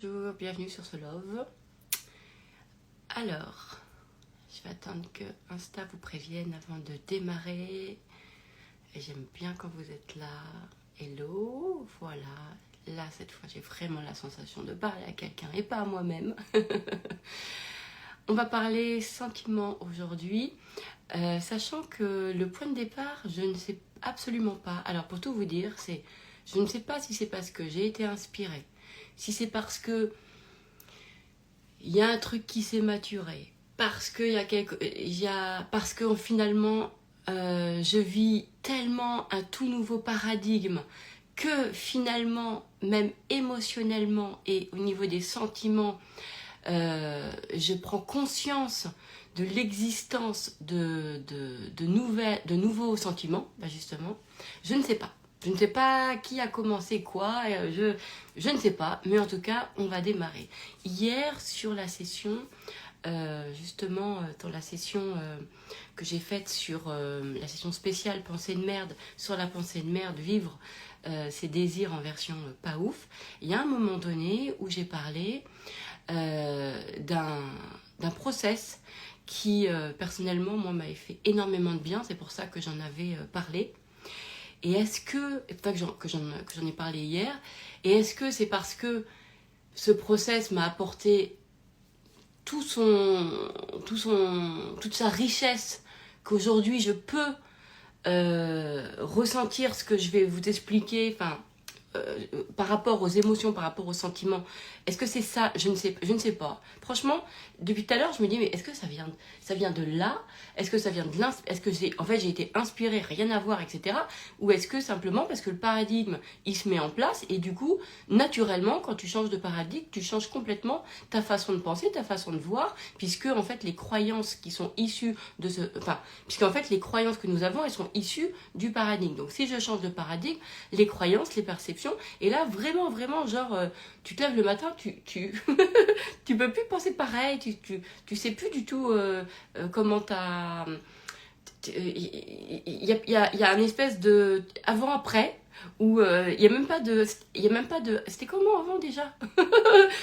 Bonjour, bienvenue sur ce Love. Alors, je vais attendre que Insta vous prévienne avant de démarrer. Et j'aime bien quand vous êtes là. Hello, voilà. Là, cette fois, j'ai vraiment la sensation de parler à quelqu'un et pas à moi-même. On va parler sentiments aujourd'hui, sachant que le point de départ, je ne sais absolument pas. Alors, pour tout vous dire, je ne sais pas si c'est parce que j'ai été inspirée, si c'est parce que il y a un truc qui s'est maturé, parce que parce que finalement je vis tellement un tout nouveau paradigme que finalement même émotionnellement et au niveau des sentiments je prends conscience de l'existence de nouveaux sentiments. Ben justement, je ne sais pas. Je ne sais pas qui a commencé quoi, je ne sais pas, mais en tout cas, on va démarrer. Hier, sur la session, dans la session que j'ai faite sur la session spéciale Pensée de merde, sur la pensée de merde, vivre ses désirs en version pas ouf, il y a un moment donné où j'ai parlé d'un process qui, personnellement, moi, m'avait fait énormément de bien. C'est pour ça que j'en avais parlé. Et est-ce que j'en ai parlé hier, et est-ce que c'est parce que ce process m'a apporté toute sa richesse qu'aujourd'hui je peux ressentir ce que je vais vous expliquer, par rapport aux émotions, par rapport aux sentiments. Est-ce que c'est ça? Je ne sais pas. Franchement, depuis tout à l'heure, je me dis, mais est-ce que ça vient de là? Est-ce que ça vient de est-ce que en fait, j'ai été inspirée, rien à voir, etc. Ou est-ce que simplement parce que le paradigme, il se met en place et du coup, naturellement, quand tu changes de paradigme, tu changes complètement ta façon de penser, ta façon de voir, puisque en fait, les croyances qui sont issues de puisqu'en fait, les croyances que nous avons, elles sont issues du paradigme. Donc, si je change de paradigme, les croyances, les perceptions, et là, vraiment, genre, tu te lèves le matin, tu peux plus penser pareil, tu sais plus du tout comment t'as... Il y a une espèce de avant-après, où il y a même pas de... C'était comment avant déjà?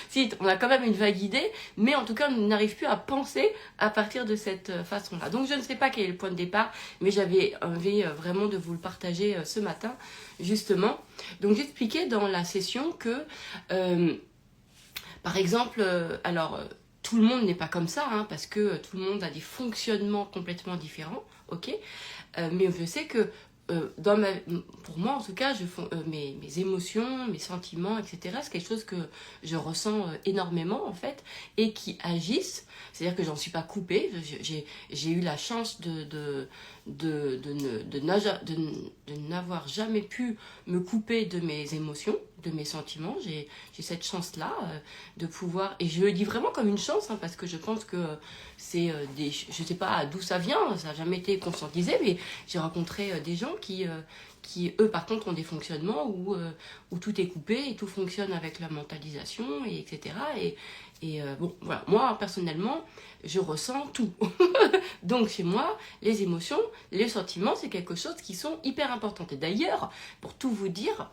Si, on a quand même une vague idée, mais en tout cas, on n'arrive plus à penser à partir de cette façon-là. Donc, je ne sais pas quel est le point de départ, mais j'avais envie vraiment de vous le partager ce matin, justement. Donc, j'expliquais dans la session que, par exemple, tout le monde n'est pas comme ça, hein, parce que tout le monde a des fonctionnements complètement différents, ok, mais je sais que pour moi en tout cas, mes émotions, mes sentiments, etc., c'est quelque chose que je ressens énormément en fait, et qui agissent, c'est-à-dire que j'en suis pas coupée, j'ai eu la chance de n'avoir jamais pu me couper de mes émotions, de mes sentiments. J'ai cette chance-là de pouvoir, et je le dis vraiment comme une chance, hein, parce que je pense que c'est je sais pas d'où ça vient, ça n'a jamais été conscientisé, mais j'ai rencontré des gens qui, eux, par contre, ont des fonctionnements où tout est coupé et tout fonctionne avec la mentalisation, et etc. Bon, voilà, moi, personnellement, je ressens tout. Donc, chez moi, les émotions, les sentiments, c'est quelque chose qui sont hyper importants. Et d'ailleurs, pour tout vous dire,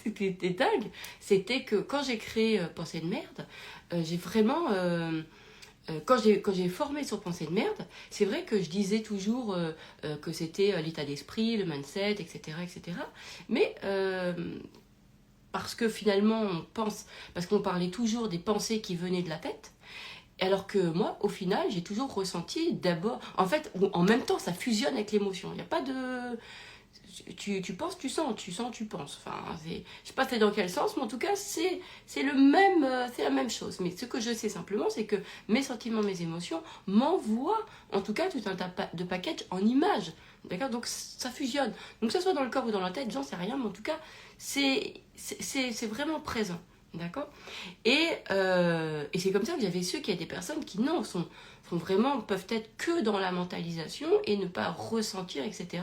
c'était dingue, c'était que quand j'ai créé Pensée de merde, j'ai vraiment... quand j'ai formé sur Pensée de merde, c'est vrai que je disais toujours que c'était l'état d'esprit, le mindset, etc. etc. Mais parce que finalement, parce qu'on parlait toujours des pensées qui venaient de la tête, alors que moi, au final, j'ai toujours ressenti d'abord... En fait, en même temps, ça fusionne avec l'émotion. Il n'y a pas de... Tu penses, tu sens, tu penses. Enfin, je sais pas c'est dans quel sens, mais en tout cas, c'est la même chose. Mais ce que je sais simplement, c'est que mes sentiments, mes émotions m'envoient, en tout cas, tout un tas de package en images. D'accord? Donc, ça fusionne. Donc, que ce soit dans le corps ou dans la tête, j'en sais rien, mais en tout cas, c'est vraiment présent. D'accord? Et c'est comme ça que j'avais su qu'il y a des personnes qui, non, peuvent être que dans la mentalisation et ne pas ressentir, etc.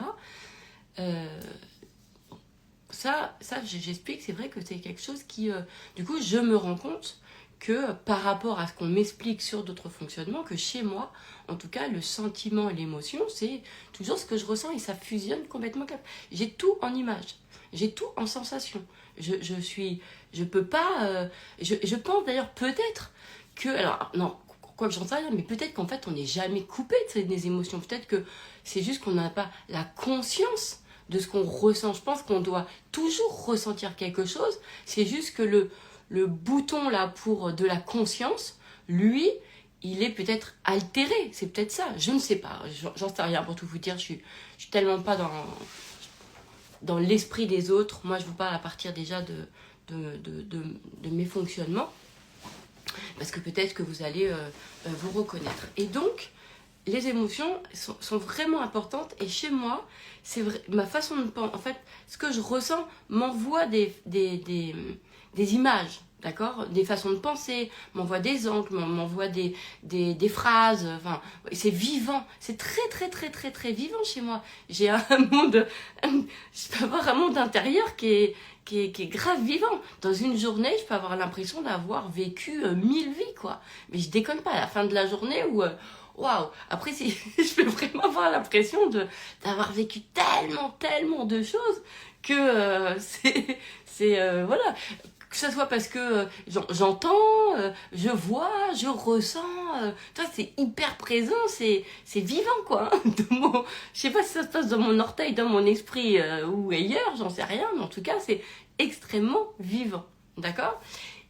Ça j'explique, c'est vrai que c'est quelque chose qui, du coup, je me rends compte que par rapport à ce qu'on m'explique sur d'autres fonctionnements, que chez moi, en tout cas, le sentiment et l'émotion, c'est toujours ce que je ressens et ça fusionne complètement. J'ai tout en image, j'ai tout en sensation. Je Je peux pas... je pense d'ailleurs peut-être que... Alors, non, quoi que j'en sais rien, mais peut-être qu'en fait, on n'est jamais coupé des émotions. Peut-être que c'est juste qu'on n'a pas la conscience de ce qu'on ressent. Je pense qu'on doit toujours ressentir quelque chose. C'est juste que le bouton là pour de la conscience, lui, il est peut-être altéré. C'est peut-être ça. Je ne sais pas. J'en sais rien pour tout vous dire. Je suis tellement pas dans l'esprit des autres. Moi, je vous parle à partir déjà de mes fonctionnements. Parce que peut-être que vous allez vous reconnaître. Et donc, les émotions sont vraiment importantes. Et chez moi, c'est vrai, ma façon de penser, en fait, ce que je ressens m'envoie des images, d'accord, des façons de penser, m'envoie des angles, m'envoie des phrases. Enfin, c'est vivant, c'est très très très très très vivant chez moi. J'ai un monde, je peux avoir un monde intérieur qui est grave vivant. Dans une journée, je peux avoir l'impression d'avoir vécu 1000 vies, quoi. Mais je déconne pas, à la fin de la journée où... Waouh! Après, je peux vraiment avoir l'impression d'avoir vécu tellement de choses que voilà. Que ce soit parce que j'entends, je vois, je ressens, c'est hyper présent, c'est vivant, quoi. Je sais pas si ça se passe dans mon orteil, dans mon esprit ou ailleurs, j'en sais rien, mais en tout cas, c'est extrêmement vivant, d'accord?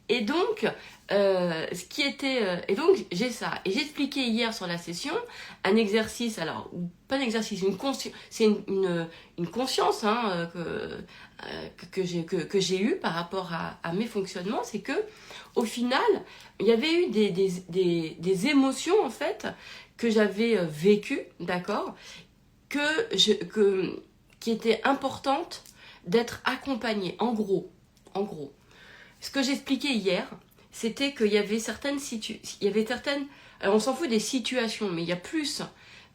Et donc, et donc j'ai ça. Et j'ai expliqué hier sur la session un exercice, alors, pas un exercice, c'est une conscience hein, que j'ai eue par rapport à mes fonctionnements, c'est que au final, il y avait eu des émotions, en fait, que j'avais vécues, d'accord, qui étaient importantes d'être accompagnées, en gros. Ce que j'expliquais hier, c'était qu'il y avait certaines alors on s'en fout des situations, mais il y a plus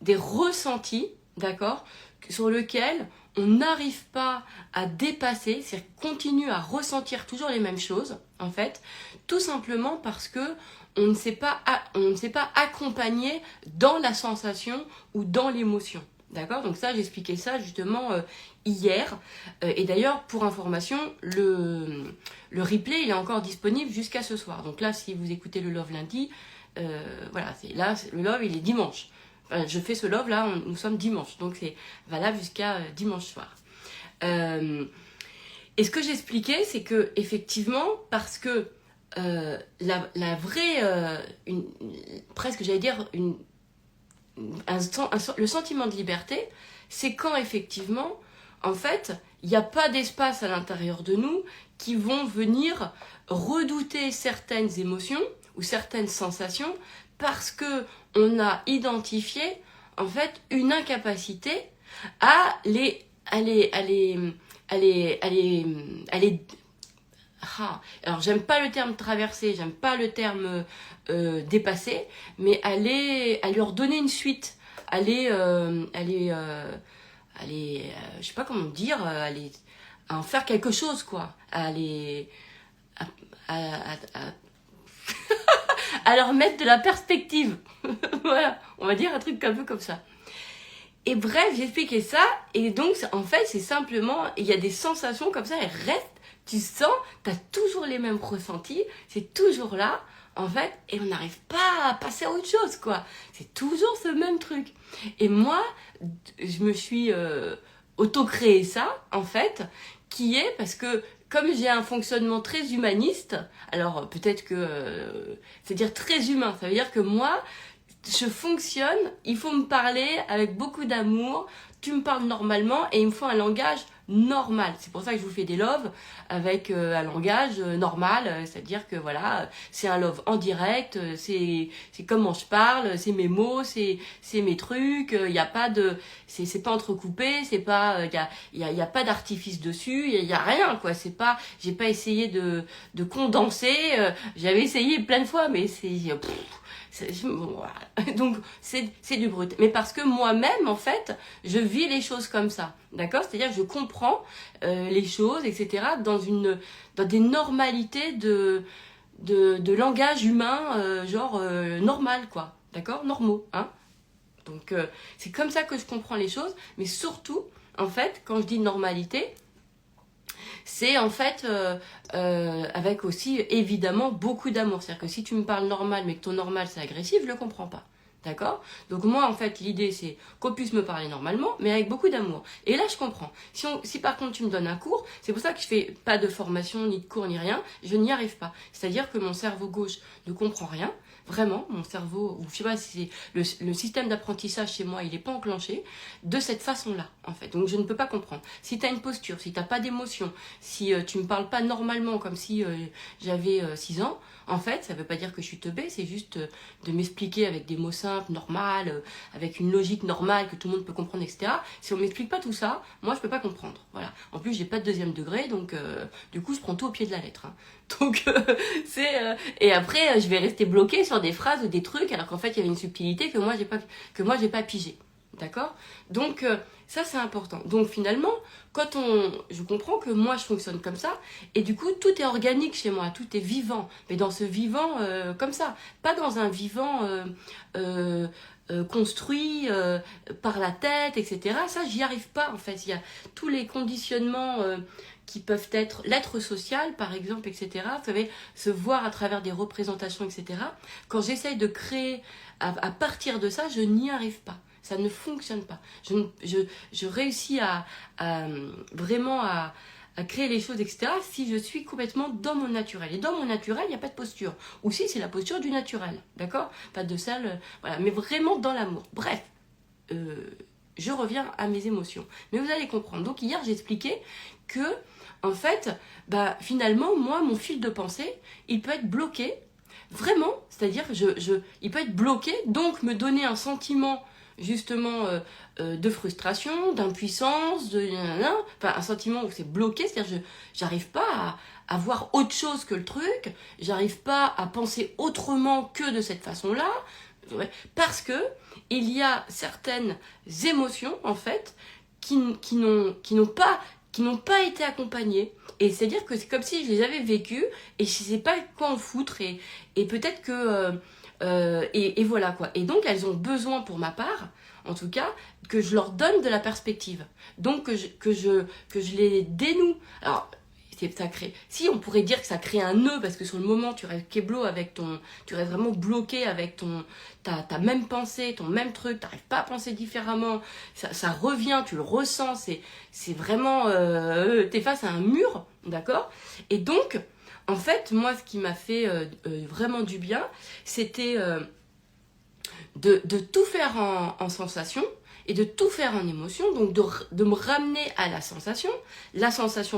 des ressentis, d'accord, sur lesquels on n'arrive pas à dépasser, c'est-à-dire qu'on continue à ressentir toujours les mêmes choses, en fait, tout simplement parce que on ne s'est pas accompagné dans la sensation ou dans l'émotion. D'accord? Donc ça, j'expliquais ça justement hier. Et d'ailleurs, pour information, le replay, il est encore disponible jusqu'à ce soir. Donc là, si vous écoutez le Love lundi, voilà, le Love, il est dimanche. Enfin, je fais ce Love, là, nous sommes dimanche. Donc c'est valable jusqu'à dimanche soir. Et ce que j'expliquais, c'est que effectivement, parce que la vraie, presque j'allais dire, le sentiment de liberté, c'est quand effectivement, en fait, il n'y a pas d'espace à l'intérieur de nous qui vont venir redouter certaines émotions ou certaines sensations parce que on a identifié en fait une incapacité à les alors j'aime pas le terme traverser, j'aime pas le terme dépasser, mais à leur donner une suite, je sais pas comment dire, à en faire quelque chose, quoi, à leur mettre de la perspective. Voilà, on va dire un truc un peu comme ça. Et bref, j'ai expliqué ça, et donc en fait c'est simplement, il y a des sensations comme ça, elles restent. Tu sens, tu as toujours les mêmes ressentis, c'est toujours là, en fait, et on n'arrive pas à passer à autre chose, quoi. C'est toujours ce même truc. Et moi, je me suis auto-créé ça, en fait, qui est parce que, comme j'ai un fonctionnement très humaniste, alors peut-être que, c'est-à-dire très humain, ça veut dire que moi, je fonctionne, il faut me parler avec beaucoup d'amour, tu me parles normalement et il me faut un langage normal. C'est pour ça que je vous fais des loves avec un langage normal, c'est-à-dire que voilà, c'est un love en direct, c'est comment je parle, c'est mes mots, c'est mes trucs, il y a pas de c'est pas entrecoupé, c'est pas il y a pas d'artifice dessus, il y a rien, quoi, c'est pas, j'ai pas essayé de condenser, j'avais essayé plein de fois, mais voilà. Donc c'est du brut, mais parce que moi-même en fait je vis les choses comme ça, d'accord, c'est-à-dire que je comprends les choses, etc., dans des normalités de langage humain, normal, quoi, d'accord, normaux, hein. Donc c'est comme ça que je comprends les choses, mais surtout en fait quand je dis normalité, c'est en fait avec aussi évidemment beaucoup d'amour. C'est-à-dire que si tu me parles normal mais que ton normal c'est agressif, je le comprends pas. D'accord? Donc moi en fait l'idée c'est qu'on puisse me parler normalement mais avec beaucoup d'amour. Et là je comprends. Si par contre tu me donnes un cours, c'est pour ça que je fais pas de formation ni de cours ni rien, je n'y arrive pas. C'est-à-dire que mon cerveau gauche ne comprend rien. Vraiment, mon cerveau, ou je sais pas si c'est le système d'apprentissage chez moi, il n'est pas enclenché de cette façon-là, en fait. Donc je ne peux pas comprendre. Si tu as une posture, si tu n'as pas d'émotion, si tu ne me parles pas normalement comme si j'avais 6 ans, en fait, ça ne veut pas dire que je suis teubée, c'est juste de m'expliquer avec des mots simples, normales, avec une logique normale que tout le monde peut comprendre, etc. Si on ne m'explique pas tout ça, moi je ne peux pas comprendre. Voilà. En plus, j'ai pas de deuxième degré, donc du coup, je prends tout au pied de la lettre. Hein. Donc et après je vais rester bloquée sur des phrases ou des trucs alors qu'en fait il y avait une subtilité que moi j'ai pas pigé. D'accord? Donc ça c'est important. Donc finalement, je comprends que moi je fonctionne comme ça et du coup tout est organique chez moi, tout est vivant, mais dans ce vivant comme ça, pas dans un vivant construit par la tête, etc. Ça, j'y arrive pas en fait. Il y a tous les conditionnements qui peuvent être l'être social, par exemple, etc. Vous savez, se voir à travers des représentations, etc. Quand j'essaye de créer à partir de ça, je n'y arrive pas. Ça ne fonctionne pas. Je réussis vraiment à créer les choses, etc. si je suis complètement dans mon naturel. Et dans mon naturel, il n'y a pas de posture. Ou si, c'est la posture du naturel. D'accord? Pas de salle, voilà. Mais vraiment dans l'amour. Bref, je reviens à mes émotions. Mais vous allez comprendre. Donc hier, j'expliquais que, en fait, finalement, moi, mon fil de pensée, il peut être bloqué. Vraiment, c'est-à-dire, il peut être bloqué, donc me donner un sentiment justement de frustration, d'impuissance, enfin un sentiment où c'est bloqué, c'est-à-dire j'arrive pas à voir autre chose que le truc, j'arrive pas à penser autrement que de cette façon-là, parce que il y a certaines émotions en fait qui n'ont pas été accompagnées. Et c'est-à-dire que c'est comme si je les avais vécues et je ne sais pas quoi en foutre et peut-être que et voilà quoi. Et donc elles ont besoin pour ma part, en tout cas, que je leur donne de la perspective. Donc que je les dénoue. Alors, ça crée. Si on pourrait dire que ça crée un nœud, parce que sur le moment tu restes kéblo avec tu restes vraiment bloqué avec ta même pensée, ton même truc, t'arrives pas à penser différemment, ça revient, tu le ressens, c'est vraiment, t'es face à un mur, d'accord? Et donc, en fait, moi, ce qui m'a fait vraiment du bien, c'était de tout faire en sensation et de tout faire en émotion, donc de me ramener à la sensation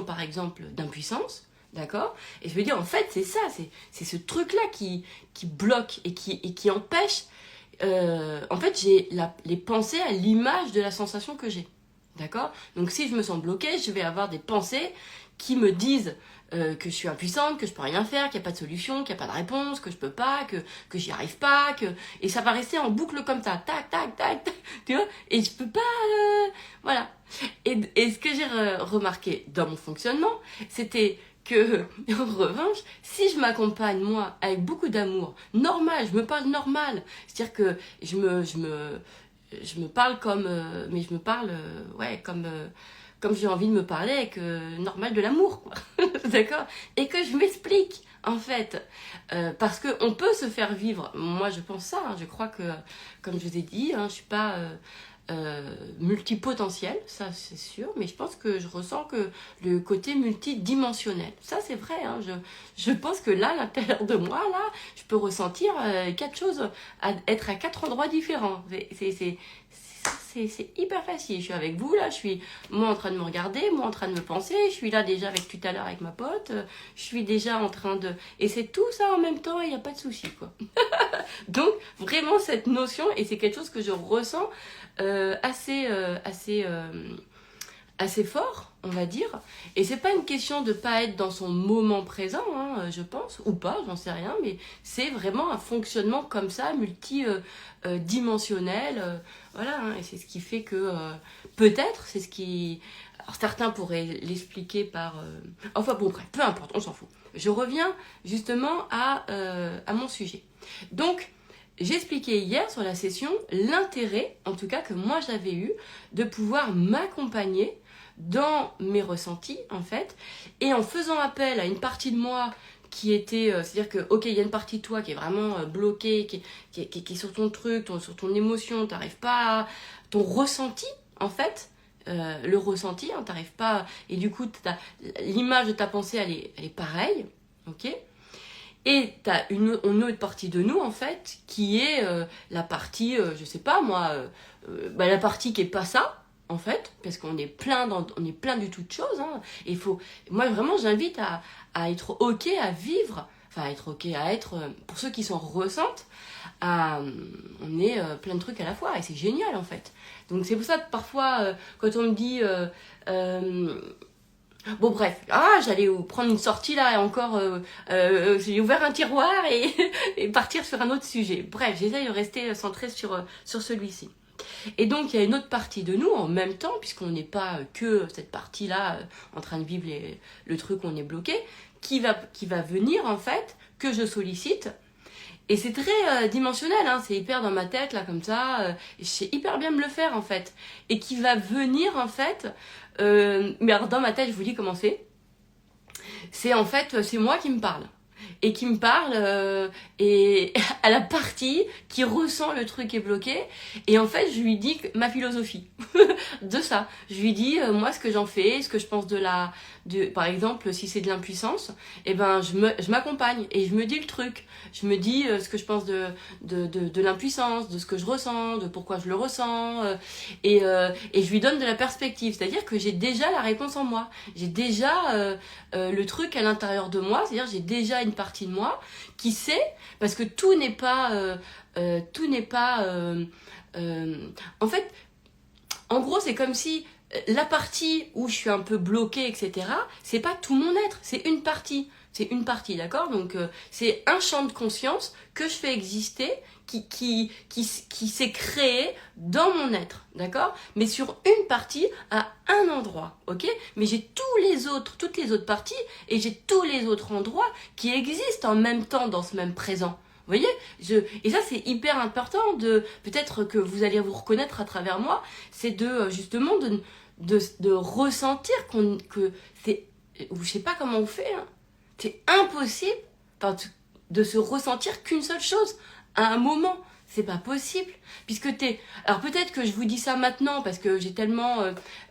par exemple d'impuissance, d'accord? Et je veux dire, en fait, c'est ça, c'est ce truc-là qui bloque et qui empêche, en fait, j'ai les pensées à l'image de la sensation que j'ai, d'accord? Donc si je me sens bloquée, je vais avoir des pensées qui me disent que je suis impuissante, que je peux rien faire, qu'il n'y a pas de solution, qu'il n'y a pas de réponse, que je peux pas, que j'y arrive pas, et ça va rester en boucle comme ça, tac, tac, tac, tac, tu vois, et je peux pas, voilà. Et ce que j'ai remarqué dans mon fonctionnement, c'était que, en revanche, si je m'accompagne, moi, avec beaucoup d'amour, normal, je me parle normal, c'est-à-dire que je me parle comme, mais je me parle, ouais, comme j'ai envie de me parler avec normal de l'amour, quoi. D'accord? Et que je m'explique, en fait. Parce qu'on peut se faire vivre. Moi, je pense ça. Hein, je crois que, comme je vous ai dit, hein, je suis pas multipotentielle, ça c'est sûr. Mais je pense que je ressens que le côté multidimensionnel. Ça, c'est vrai. Hein, je pense que là, à l'intérieur de moi, là, je peux ressentir 4 choses, être à 4 endroits différents. C'est hyper facile. Je suis avec vous, là, je suis moi en train de me regarder, moi en train de me penser, je suis là déjà avec tout à l'heure avec ma pote, je suis déjà en train de... Et c'est tout ça en même temps et il n'y a pas de souci, quoi. Donc, vraiment, cette notion, et c'est quelque chose que je ressens assez fort, on va dire. Et c'est pas une question de pas être dans son moment présent, hein, je pense, ou pas, j'en sais rien, mais c'est vraiment un fonctionnement comme ça, multidimensionnel, voilà, hein, et c'est ce qui fait que, peut-être, c'est ce qui... Alors certains pourraient l'expliquer par... Enfin bon, bref, peu importe, on s'en fout. Je reviens justement à mon sujet. Donc, j'expliquais hier sur la session l'intérêt, en tout cas que moi j'avais eu, de pouvoir m'accompagner dans mes ressentis, en fait, et en faisant appel à une partie de moi qui était, c'est-à-dire que, ok, il y a une partie de toi qui est vraiment bloquée, qui est sur ton truc, sur ton émotion, t'arrives pas à... ton ressenti, en fait, le ressenti, hein, t'arrives pas... Et du coup, l'image de ta pensée, elle est pareille, ok. Et t'as une autre partie de nous, en fait, qui est la partie, je sais pas moi, la partie qui est pas ça, en fait, parce qu'on est plein du tout de choses. Hein, et moi, vraiment, j'invite à être ok à vivre, enfin, à être ok à être, pour ceux qui s'en ressentent, on est plein de trucs à la fois, et c'est génial, en fait. Donc, c'est pour ça que parfois, quand on me dit... bon bref, j'allais prendre une sortie là et encore, j'ai ouvert un tiroir et partir sur un autre sujet. Bref, j'essaye de rester centrée sur celui-ci. Et donc il y a une autre partie de nous en même temps, puisqu'on n'est pas que cette partie-là en train de vivre le truc où on est bloqué, qui va venir en fait, que je sollicite. Et c'est très dimensionnel, hein, c'est hyper dans ma tête, là, comme ça, je sais hyper bien me le faire, en fait. Et qui va venir, en fait, mais alors dans ma tête, je vous dis comment c'est. C'est en fait, c'est moi qui me parle. Et qui me parle, et à la partie qui ressent le truc qui est bloqué. Et en fait, je lui dis ma philosophie de ça. Je lui dis, moi, ce que j'en fais, ce que je pense par exemple, si c'est de l'impuissance, eh ben, je m'accompagne et je me dis le truc. Je me dis ce que je pense de l'impuissance, de ce que je ressens, de pourquoi je le ressens. Et je lui donne de la perspective. C'est-à-dire que j'ai déjà la réponse en moi. J'ai déjà le truc à l'intérieur de moi. C'est-à-dire j'ai déjà une partie de moi qui sait, parce que tout n'est pas... en fait, en gros, c'est comme si la partie où je suis un peu bloquée, etc., c'est pas tout mon être, c'est une partie. C'est une partie, d'accord? Donc, c'est un champ de conscience que je fais exister, qui s'est créé dans mon être, d'accord? Mais sur une partie, à un endroit, ok? Mais j'ai toutes les autres parties, et j'ai tous les autres endroits qui existent en même temps dans ce même présent. Vous voyez, et ça c'est hyper important, peut-être que vous allez vous reconnaître à travers moi, c'est justement de ressentir que c'est, je sais pas comment on fait, hein, c'est impossible de se ressentir qu'une seule chose à un moment. C'est pas possible, puisque alors peut-être que je vous dis ça maintenant parce que j'ai tellement,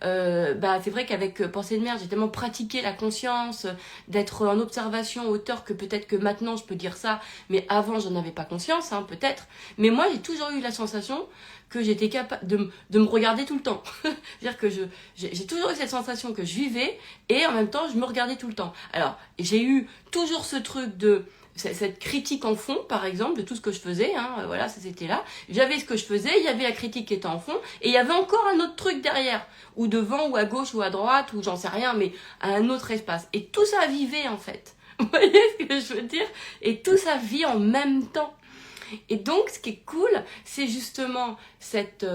c'est vrai qu'avec Pensée de merde, j'ai tellement pratiqué la conscience, d'être en observation hauteur que peut-être que maintenant je peux dire ça, mais avant j'en avais pas conscience, hein, peut-être. Mais moi j'ai toujours eu la sensation que j'étais capable de me regarder tout le temps. C'est-à-dire que j'ai toujours eu cette sensation que je vivais et en même temps je me regardais tout le temps. Alors j'ai eu toujours ce truc de cette critique en fond, par exemple, de tout ce que je faisais, hein, voilà, ça c'était là. J'avais ce que je faisais, il y avait la critique qui était en fond, et il y avait encore un autre truc derrière, ou devant, ou à gauche, ou à droite, ou j'en sais rien, mais à un autre espace. Et tout ça vivait, en fait. Vous voyez ce que je veux dire? Et tout ça vit en même temps. Et donc, ce qui est cool, c'est justement cette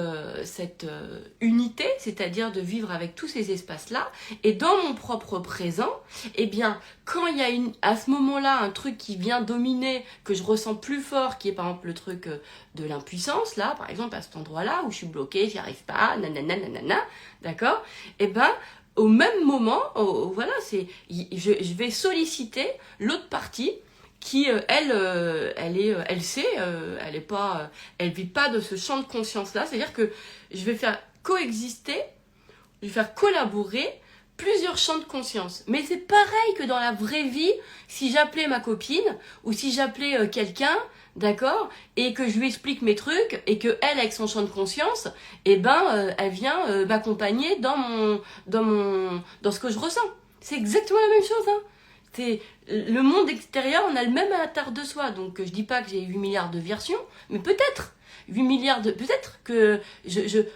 unité, c'est-à-dire de vivre avec tous ces espaces-là. Et dans mon propre présent, eh bien, quand il y a à ce moment-là un truc qui vient dominer, que je ressens plus fort, qui est par exemple le truc de l'impuissance, là, par exemple, à cet endroit-là où je suis bloquée, j'y arrive pas, nanana, d'accord? Eh ben, au même moment, voilà, je vais solliciter l'autre partie qui elle sait, elle vit pas de ce champ de conscience là, c'est-à-dire que je vais faire coexister, je vais faire collaborer plusieurs champs de conscience. Mais c'est pareil que dans la vraie vie, si j'appelais ma copine ou si j'appelais quelqu'un, d'accord, et que je lui explique mes trucs et que elle avec son champ de conscience, eh ben elle vient m'accompagner dans ce que je ressens. C'est exactement la même chose, hein. C'est le monde extérieur, on a le même à l'intérieur de soi. Donc je dis pas que j'ai 8 milliards de versions, mais peut-être 8 milliards peut-être que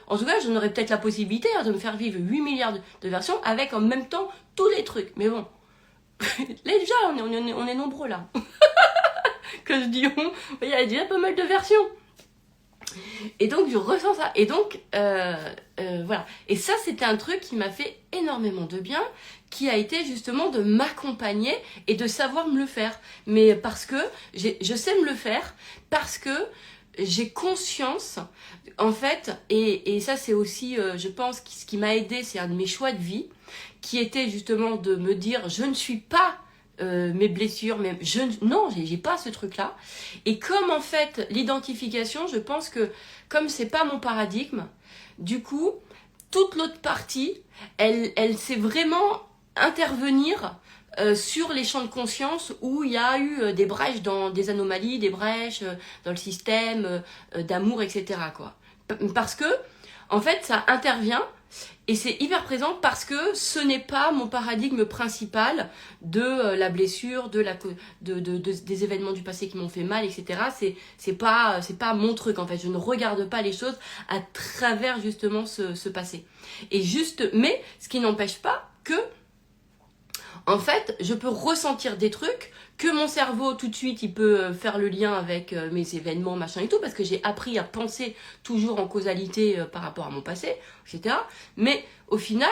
en tout cas, j'en aurais peut-être la possibilité, hein, de me faire vivre 8 milliards de versions avec en même temps tous les trucs. Mais bon, là déjà, on est nombreux là. Que je dis il y a déjà pas mal de versions. Et donc je ressens ça. Et donc voilà. Et ça, c'était un truc qui m'a fait énormément de bien, qui a été justement de m'accompagner et de savoir me le faire. Mais parce que je sais me le faire, parce que j'ai conscience, en fait, et ça c'est aussi, je pense, ce qui m'a aidé, c'est un de mes choix de vie, qui était justement de me dire, je ne suis pas mes blessures, mais non, j'ai pas ce truc-là. Et comme en fait, l'identification, je pense que comme c'est pas mon paradigme, du coup, toute l'autre partie, elle sait vraiment intervenir sur les champs de conscience où il y a eu des brèches, des anomalies, des brèches dans le système d'amour, etc., quoi. Parce que, en fait, ça intervient et c'est hyper présent parce que ce n'est pas mon paradigme principal de la blessure, des événements du passé qui m'ont fait mal, etc. C'est pas mon truc, en fait. Je ne regarde pas les choses à travers justement ce passé. Mais ce qui n'empêche pas que, en fait, je peux ressentir des trucs que mon cerveau, tout de suite, il peut faire le lien avec mes événements, machin et tout, parce que j'ai appris à penser toujours en causalité par rapport à mon passé, etc. Mais au final,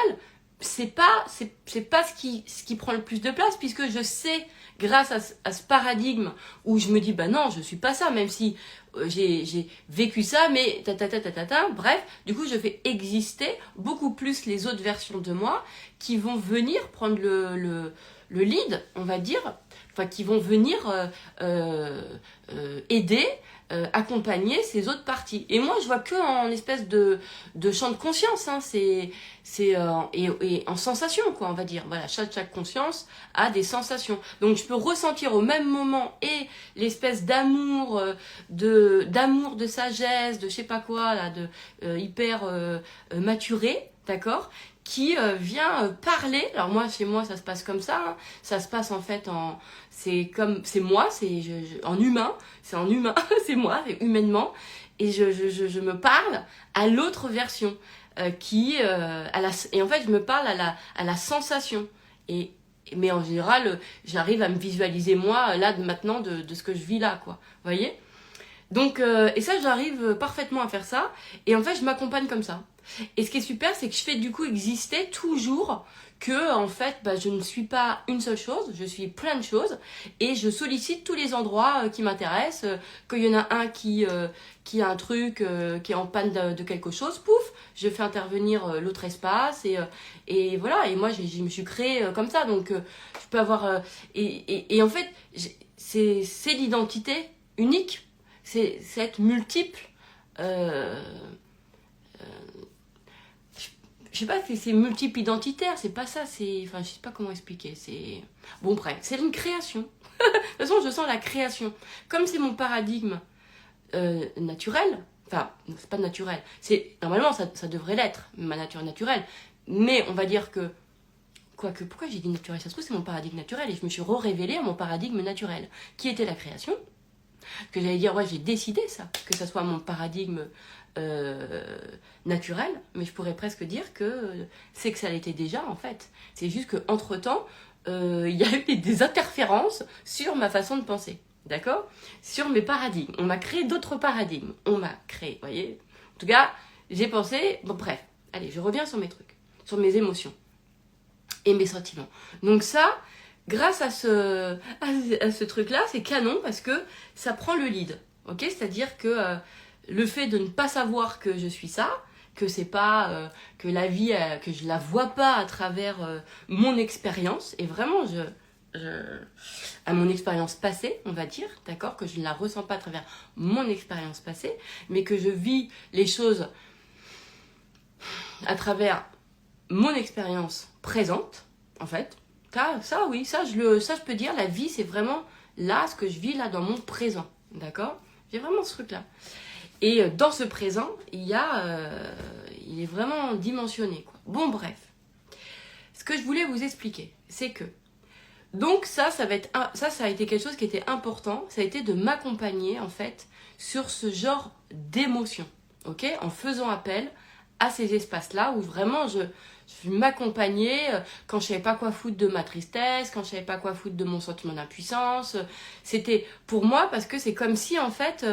c'est pas ce qui prend le plus de place, puisque je sais, grâce à ce paradigme où je me dis, bah non, je suis pas ça, même si j'ai vécu ça, mais bref, du coup, je fais exister beaucoup plus les autres versions de moi qui vont venir prendre le lead, on va dire, enfin, qui vont venir aider, accompagner ces autres parties. Et moi, je vois que en espèce de champ de conscience, hein, et en sensation, quoi, on va dire. Voilà, chaque conscience a des sensations. Donc, je peux ressentir au même moment et l'espèce d'amour, d'amour, de sagesse, de je sais pas quoi, là, de hyper maturé, d'accord, qui vient parler. Alors moi, chez moi, ça se passe comme ça, hein. Ça se passe en fait c'est moi, en humain, c'est en humain, c'est moi, c'est humainement, et je me parle à l'autre version, et en fait, je me parle à la sensation. Mais en général, j'arrive à me visualiser moi, là, maintenant, de ce que je vis là, quoi. Vous voyez ? Donc, et ça, j'arrive parfaitement à faire ça, et en fait, je m'accompagne comme ça. Et ce qui est super, c'est que je fais du coup exister toujours que, en fait, bah, je ne suis pas une seule chose, je suis plein de choses, et je sollicite tous les endroits qui m'intéressent, qu'il y en a un qui a un truc, qui est en panne de quelque chose, pouf, je fais intervenir l'autre espace, et voilà, et moi, je me suis créée comme ça, donc je peux avoir... et en fait, c'est l'identité unique, c'est être multiple, je sais pas si c'est multiple identitaire, c'est pas ça, enfin, je sais pas comment expliquer, bon, bref, c'est une création. De toute façon, je sens la création. Comme c'est mon paradigme naturel, enfin, c'est pas naturel, normalement, ça devrait l'être, ma nature naturelle, mais on va dire que, quoique, pourquoi j'ai dit naturel? Ça se trouve, c'est mon paradigme naturel, et je me suis révélée à mon paradigme naturel, qui était la création. Que j'allais dire, ouais, j'ai décidé ça, que ça soit mon paradigme naturel, mais je pourrais presque dire que c'est que ça l'était déjà, en fait. C'est juste qu'entre-temps, il y a eu des interférences sur ma façon de penser, d'accord? Sur mes paradigmes. On m'a créé d'autres paradigmes. On m'a créé, vous voyez? En tout cas, j'ai pensé... Bon, bref, allez, je reviens sur mes trucs, sur mes émotions et mes sentiments. Donc ça... Grâce à ce truc-là, c'est canon parce que ça prend le lead, ok? C'est-à-dire que le fait de ne pas savoir que je suis ça, que c'est pas que la vie, que je la vois pas à travers mon expérience, et vraiment à mon expérience passée, on va dire, d'accord, que je ne la ressens pas à travers mon expérience passée, mais que je vis les choses à travers mon expérience présente, en fait. Ça, oui, ça je peux dire, la vie, c'est vraiment là, ce que je vis là dans mon présent, d'accord? J'ai vraiment ce truc-là. Et dans ce présent, il est vraiment dimensionné, quoi. Bon, bref. Ce que je voulais vous expliquer, c'est que, donc ça a été quelque chose qui était important, ça a été de m'accompagner, en fait, sur ce genre d'émotion, ok? En faisant appel à ces espaces-là où vraiment je m'accompagnais quand je savais pas quoi foutre de ma tristesse, quand je savais pas quoi foutre de mon sentiment d'impuissance. C'était pour moi parce que c'est comme si en fait,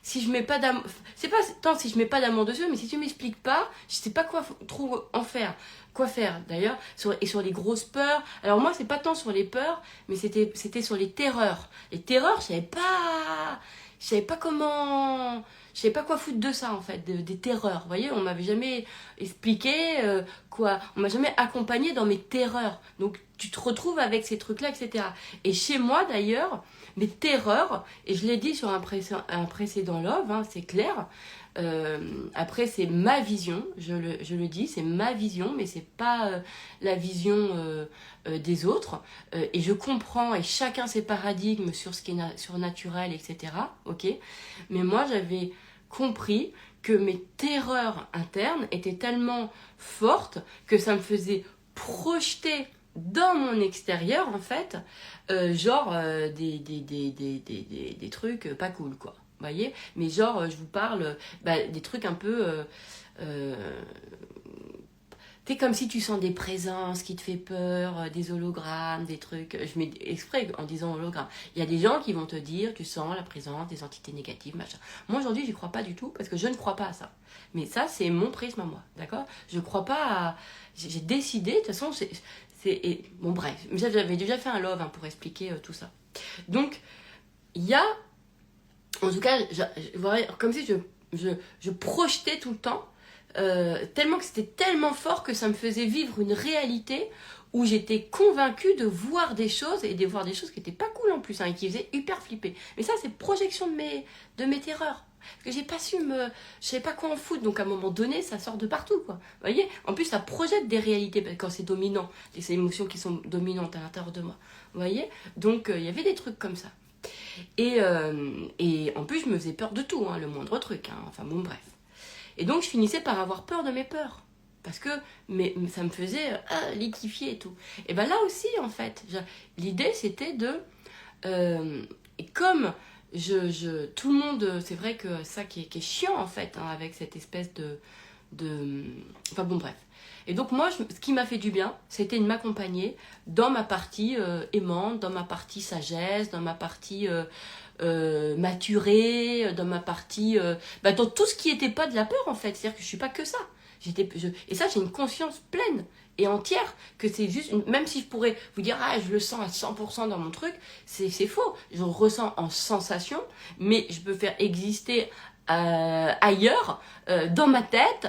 si je mets pas d'amour, c'est pas tant si je mets pas d'amour dessus, mais si tu m'expliques pas, je sais pas trop en faire. Quoi faire d'ailleurs sur les grosses peurs. Alors moi c'est pas tant sur les peurs, mais c'était sur les terreurs. Les terreurs, je savais pas je savais pas comment, je savais pas quoi foutre de ça en fait, des terreurs. Vous voyez, on m'avait jamais expliqué quoi, on m'a jamais accompagné dans mes terreurs. Donc tu te retrouves avec ces trucs-là, etc. Et chez moi d'ailleurs, mes terreurs, et je l'ai dit sur un précédent love, hein, c'est clair. Après c'est ma vision, je le dis, c'est ma vision, mais c'est pas la vision des autres. Et je comprends, et chacun ses paradigmes sur ce qui est surnaturel, etc. Ok, mais moi j'avais compris que mes terreurs internes étaient tellement fortes que ça me faisait projeter dans mon extérieur en fait, des trucs pas cool quoi. Vous voyez, mais genre je vous parle des trucs un peu c'est comme si tu sens des présences qui te fait peur, des hologrammes, des trucs. Je mets exprès en disant hologramme. Il y a des gens qui vont te dire, tu sens la présence des entités négatives, machin. Moi aujourd'hui, j'y crois pas du tout parce que je ne crois pas à ça. Mais ça, c'est mon prisme à moi, d'accord? Je crois pas à. J'ai décidé, de toute façon, bon, bref. J'avais déjà fait un love hein, pour expliquer tout ça. Donc, il y a. En tout cas, comme si je projetais tout le temps. Tellement que c'était tellement fort que ça me faisait vivre une réalité où j'étais convaincue de voir des choses et de voir des choses qui n'étaient pas cool en plus hein, et qui faisaient hyper flipper. Mais ça c'est projection de mes terreurs. Parce que j'ai pas su je savais pas quoi en foutre, donc à un moment donné ça sort de partout quoi. Vous voyez, en plus ça projette des réalités quand c'est dominant, les émotions qui sont dominantes à l'intérieur de moi. Vous voyez, donc il y avait des trucs comme ça. Et en plus je me faisais peur de tout, hein, le moindre truc. Hein. Enfin bon bref. Et donc, je finissais par avoir peur de mes peurs. Parce que ça me faisait liquéfier et tout. Et bien là aussi, en fait, l'idée, c'était de... et comme tout le monde... C'est vrai que ça qui est chiant, en fait, hein, avec cette espèce de... Enfin bon, bref. Et donc, moi, ce qui m'a fait du bien, c'était de m'accompagner dans ma partie aimante, dans ma partie sagesse, dans ma partie... maturée, dans ma partie dans tout ce qui n'était pas de la peur en fait, c'est-à-dire que je suis pas que ça, et ça j'ai une conscience pleine et entière que c'est juste même si je pourrais vous dire je le sens à 100% dans mon truc, c'est faux, je le ressens en sensation, mais je peux faire exister ailleurs dans ma tête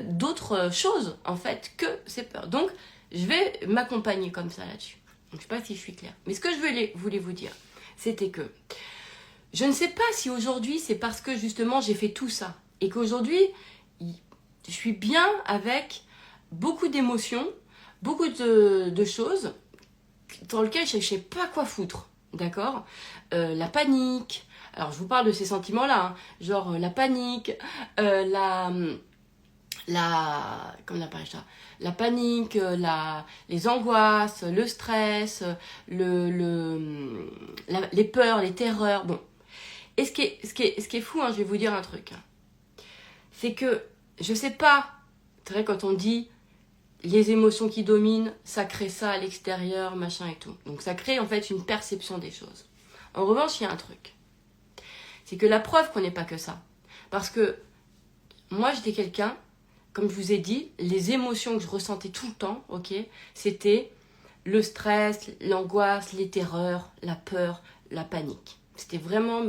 d'autres choses en fait que ces peurs. Donc je vais m'accompagner comme ça là-dessus. Donc je sais pas si je suis claire, mais ce que je voulais vous dire, c'était que je ne sais pas si aujourd'hui c'est parce que justement j'ai fait tout ça et qu'aujourd'hui je suis bien avec beaucoup d'émotions, beaucoup de choses dans lesquelles je ne sais pas quoi foutre, d'accord, la panique, alors je vous parle de ces sentiments-là, hein, genre la panique, comment on appelle ça, la panique, les angoisses, le stress, les peurs, les terreurs, bon. Et ce qui est fou, hein, je vais vous dire un truc, hein, c'est que je sais pas, c'est vrai quand on dit les émotions qui dominent, ça crée ça à l'extérieur, machin et tout. Donc ça crée en fait une perception des choses. En revanche, il y a un truc, c'est que la preuve qu'on n'est pas que ça, parce que moi j'étais quelqu'un, comme je vous ai dit, les émotions que je ressentais tout le temps, ok, c'était le stress, l'angoisse, les terreurs, la peur, la panique. C'était vraiment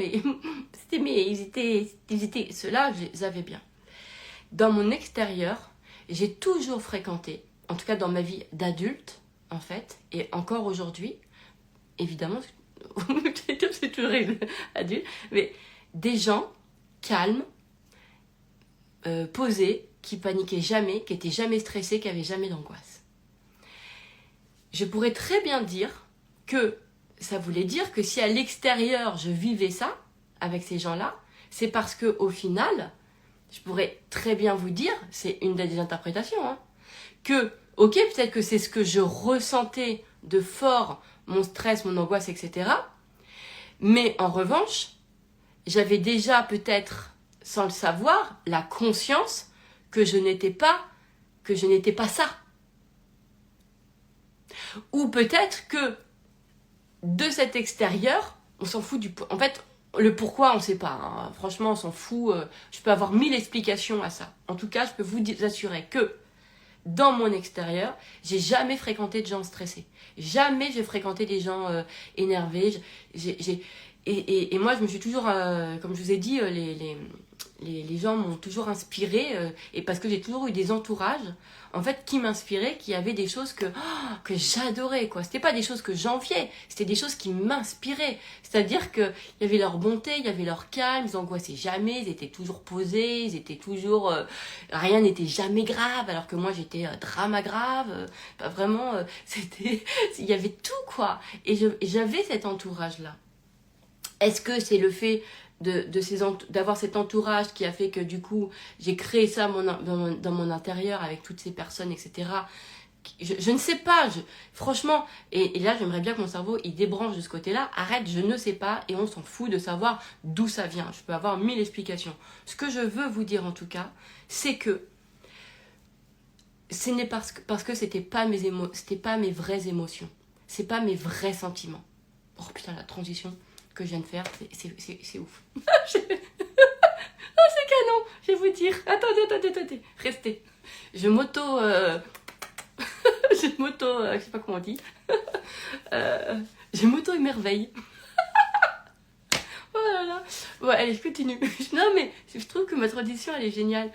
ceux-là, je les avais bien. Dans mon extérieur, j'ai toujours fréquenté, en tout cas dans ma vie d'adulte, en fait, et encore aujourd'hui, évidemment, c'est toujours adulte, mais des gens calmes, posés, qui paniquaient jamais, qui étaient jamais stressés, qui avaient jamais d'angoisse. Je pourrais très bien dire que ça voulait dire que si à l'extérieur je vivais ça avec ces gens-là, c'est parce que au final, je pourrais très bien vous dire, c'est une des interprétations, hein, que ok, peut-être que c'est ce que je ressentais de fort, mon stress, mon angoisse, etc. Mais en revanche, j'avais déjà peut-être, sans le savoir, la conscience que je n'étais pas ça. Ou peut-être que de cet extérieur, on s'en fout en fait, le pourquoi, on ne sait pas. Hein. Franchement, on s'en fout. Je peux avoir 1000 explications à ça. En tout cas, je peux vous assurer que dans mon extérieur, j'ai jamais fréquenté de gens stressés. Jamais j'ai fréquenté des gens énervés. et moi, je me suis toujours, comme je vous ai dit, les gens m'ont toujours inspirée, et parce que j'ai toujours eu des entourages, en fait, qui m'inspiraient, qui avaient des choses que j'adorais, quoi. C'était pas des choses que j'enviais, c'était des choses qui m'inspiraient. C'est-à-dire qu'il y avait leur bonté, il y avait leur calme, ils angoissaient jamais, ils étaient toujours posés, ils étaient toujours... rien n'était jamais grave, alors que moi, j'étais drama grave, pas vraiment, c'était... Il y avait tout, quoi. Et j'avais cet entourage-là. Est-ce que c'est le fait d'avoir cet entourage qui a fait que du coup j'ai créé ça dans mon intérieur avec toutes ces personnes, etc. Je ne sais pas, franchement, et là j'aimerais bien que mon cerveau il débranche de ce côté-là. Arrête, je ne sais pas, et on s'en fout de savoir d'où ça vient. Je peux avoir 1000 explications. Ce que je veux vous dire en tout cas, c'est que ce n'est parce que c'était pas mes vraies émotions, c'est pas mes vrais sentiments. Oh putain, la transition que je viens de faire, c'est ouf. C'est canon, je vais vous dire. Attendez, restez. Je sais pas comment on dit. Je m'auto-émerveille. Oh là là. Ouais, allez, je continue. Non, mais je trouve que ma transition, elle est géniale.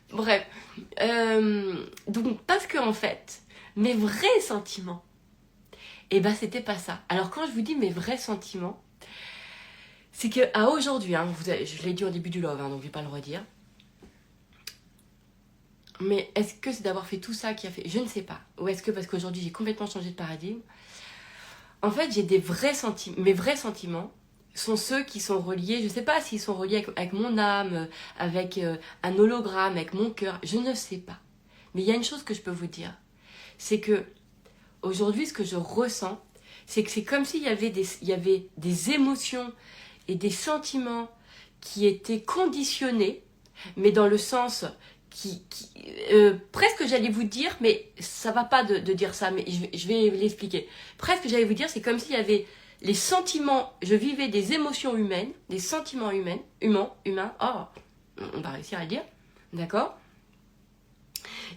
Bref. Donc, parce que en fait, mes vrais sentiments, et ben c'était pas ça. Alors quand je vous dis mes vrais sentiments, c'est que à aujourd'hui, je l'ai dit au début du love, donc je vais pas le redire. Mais est-ce que c'est d'avoir fait tout ça qui a fait... Je ne sais pas. Ou est-ce que parce qu'aujourd'hui j'ai complètement changé de paradigme. En fait, j'ai des vrais sentiments. Mes vrais sentiments sont ceux qui sont reliés. Je ne sais pas s'ils sont reliés avec mon âme, avec un hologramme, avec mon cœur. Je ne sais pas. Mais il y a une chose que je peux vous dire. C'est que aujourd'hui, ce que je ressens, c'est que c'est comme s'il y avait des émotions et des sentiments qui étaient conditionnés, mais dans le sens presque j'allais vous dire, mais ça va pas de dire ça, mais je vais l'expliquer. Presque j'allais vous dire, c'est comme s'il y avait les sentiments, je vivais des émotions humaines, des sentiments humains, on va réussir à le dire, d'accord?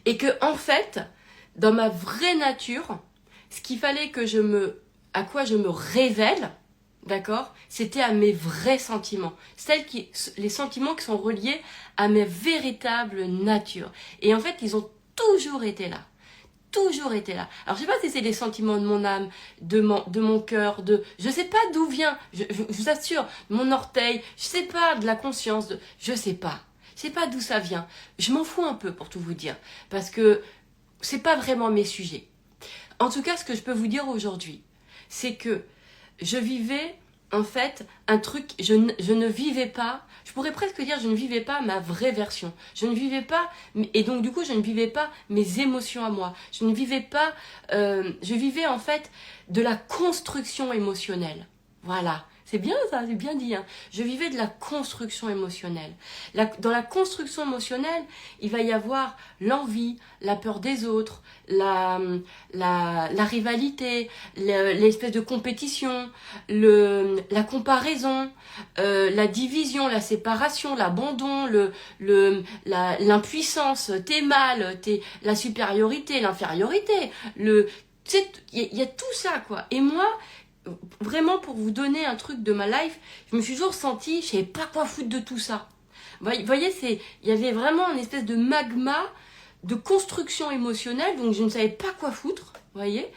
Et que en fait, dans ma vraie nature, ce qu'il fallait à quoi je me révèle, d'accord, c'était à mes vrais sentiments. Les sentiments qui sont reliés à ma véritable nature. Et en fait, ils ont toujours été là. Toujours été là. Alors, je sais pas si c'est les sentiments de mon âme, de mon cœur, je sais pas d'où vient, je vous assure, mon orteil, je sais pas, de la conscience, je sais pas. Je sais pas d'où ça vient. Je m'en fous un peu, pour tout vous dire. Parce que c'est pas vraiment mes sujets. En tout cas, ce que je peux vous dire aujourd'hui, c'est que je vivais, en fait, un truc, je ne vivais pas, je pourrais presque dire, je ne vivais pas ma vraie version. Je ne vivais pas, et donc du coup, je ne vivais pas mes émotions à moi. Je ne vivais pas, je vivais en fait de la construction émotionnelle. Voilà. C'est bien ça, c'est bien dit. Je vivais de la construction émotionnelle. Dans la construction émotionnelle, il va y avoir l'envie, la peur des autres, la rivalité, l'espèce de compétition, la comparaison, la division, la séparation, l'abandon, l'impuissance, t'es mal, la supériorité, l'infériorité. Il y a tout ça, quoi. Et moi, vraiment, pour vous donner un truc de ma life, je me suis toujours sentie, je savais pas quoi foutre de tout ça. Vous voyez, il y avait vraiment une espèce de magma de construction émotionnelle, donc je ne savais pas quoi foutre, vous voyez.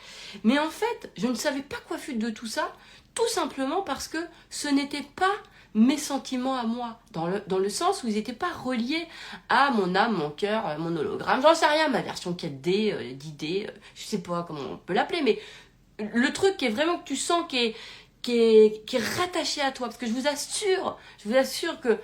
Mais en fait, je ne savais pas quoi foutre de tout ça, tout simplement parce que ce n'était pas mes sentiments à moi, dans le sens où ils n'étaient pas reliés à mon âme, mon cœur, mon hologramme, j'en sais rien, ma version 4D, d'idée, je sais pas comment on peut l'appeler, mais le truc qui est vraiment que tu sens qui est rattaché à toi, parce que je vous assure que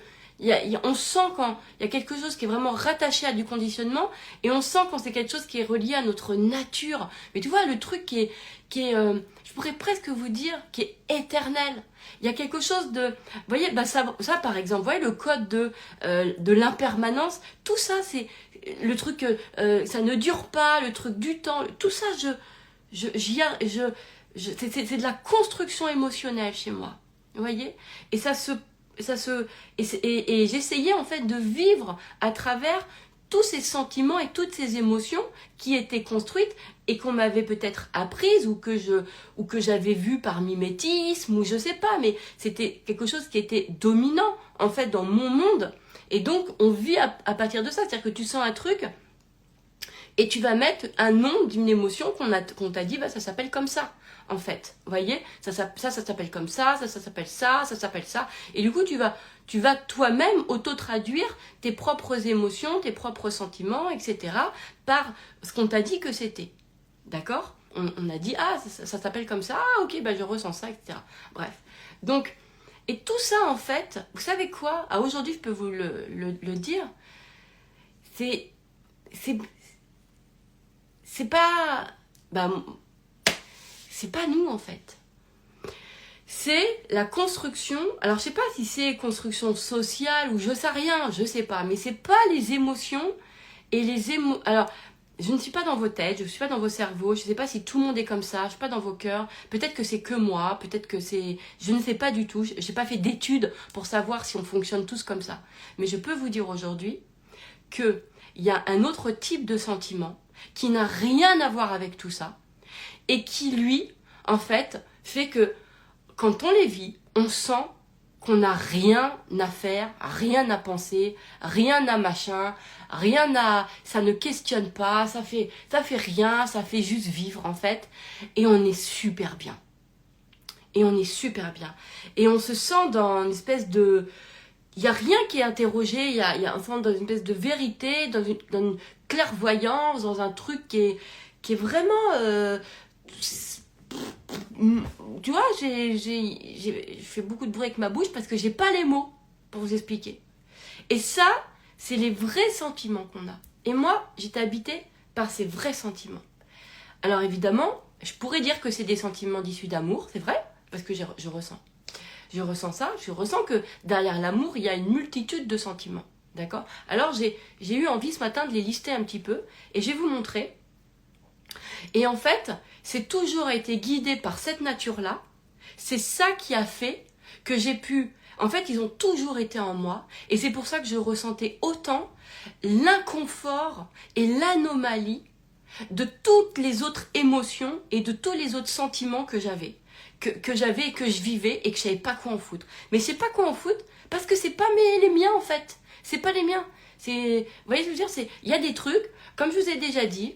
on sent quand il y a quelque chose qui est vraiment rattaché à du conditionnement, et on sent quand c'est quelque chose qui est relié à notre nature. Mais tu vois, le truc qui est je pourrais presque vous dire, qui est éternel. Il y a quelque chose de, vous voyez, ça par exemple, vous voyez le code de l'impermanence, tout ça c'est le truc, ça ne dure pas, le truc du temps, tout ça c'est de la construction émotionnelle chez moi, vous voyez, et j'essayais en fait de vivre à travers tous ces sentiments et toutes ces émotions qui étaient construites et qu'on m'avait peut-être apprises ou que j'avais vu par mimétisme ou je sais pas, mais c'était quelque chose qui était dominant en fait dans mon monde. Et donc on vit à partir de ça, c'est-à-dire que tu sens un truc et tu vas mettre un nom d'une émotion qu'on t'a dit, bah, ça s'appelle comme ça, en fait. Vous voyez, ça s'appelle comme ça s'appelle ça s'appelle ça. Et du coup, tu vas toi-même auto-traduire tes propres émotions, tes propres sentiments, etc. par ce qu'on t'a dit que c'était. D'accord ? On a dit, ah, ça s'appelle comme ça, ah, ok, bah, je ressens ça, etc. Bref. Donc, et tout ça, en fait, vous savez quoi ? Ah, aujourd'hui, je peux vous le dire. C'est pas... Bah, c'est pas nous, en fait. C'est la construction... Alors, je sais pas si c'est construction sociale ou je sais rien, je sais pas. Mais c'est pas les émotions et les émotions... Alors, je ne suis pas dans vos têtes, je ne suis pas dans vos cerveaux, je ne sais pas si tout le monde est comme ça, je ne suis pas dans vos cœurs. Peut-être que c'est que moi, peut-être que c'est... Je ne sais pas du tout, je n'ai pas fait d'études pour savoir si on fonctionne tous comme ça. Mais je peux vous dire aujourd'hui qu'il y a un autre type de sentiment qui n'a rien à voir avec tout ça et qui, lui, en fait, fait que quand on les vit, on sent qu'on n'a rien à faire, rien à penser, rien à machin, rien à... Ça ne questionne pas, ça fait rien, ça fait juste vivre, en fait. Et on est super bien. Et on est super bien. Et on se sent dans une espèce de... Il n'y a rien qui est interrogé, il y a on se sent dans une espèce de vérité, dans une clairvoyance, dans un truc qui est vraiment... Tu vois, je fais beaucoup de bruit avec ma bouche parce que j'ai pas les mots pour vous expliquer. Et ça, c'est les vrais sentiments qu'on a. Et moi, j'étais habitée par ces vrais sentiments. Alors évidemment, je pourrais dire que c'est des sentiments issus d'amour, c'est vrai, parce que je ressens. Je ressens ça, je ressens que derrière l'amour, il y a une multitude de sentiments. D'accord ? Alors j'ai eu envie ce matin de les lister un petit peu et je vais vous montrer. Et en fait, c'est toujours été guidé par cette nature-là. C'est ça qui a fait que j'ai pu... En fait, ils ont toujours été en moi. Et c'est pour ça que je ressentais autant l'inconfort et l'anomalie de toutes les autres émotions et de tous les autres sentiments que j'avais. Que j'avais et que je vivais et que je savais pas quoi en foutre. Mais je sais pas quoi en foutre parce que c'est pas les miens en fait. C'est pas les miens. Vous voyez ce que je veux dire, il y a des trucs, comme je vous ai déjà dit,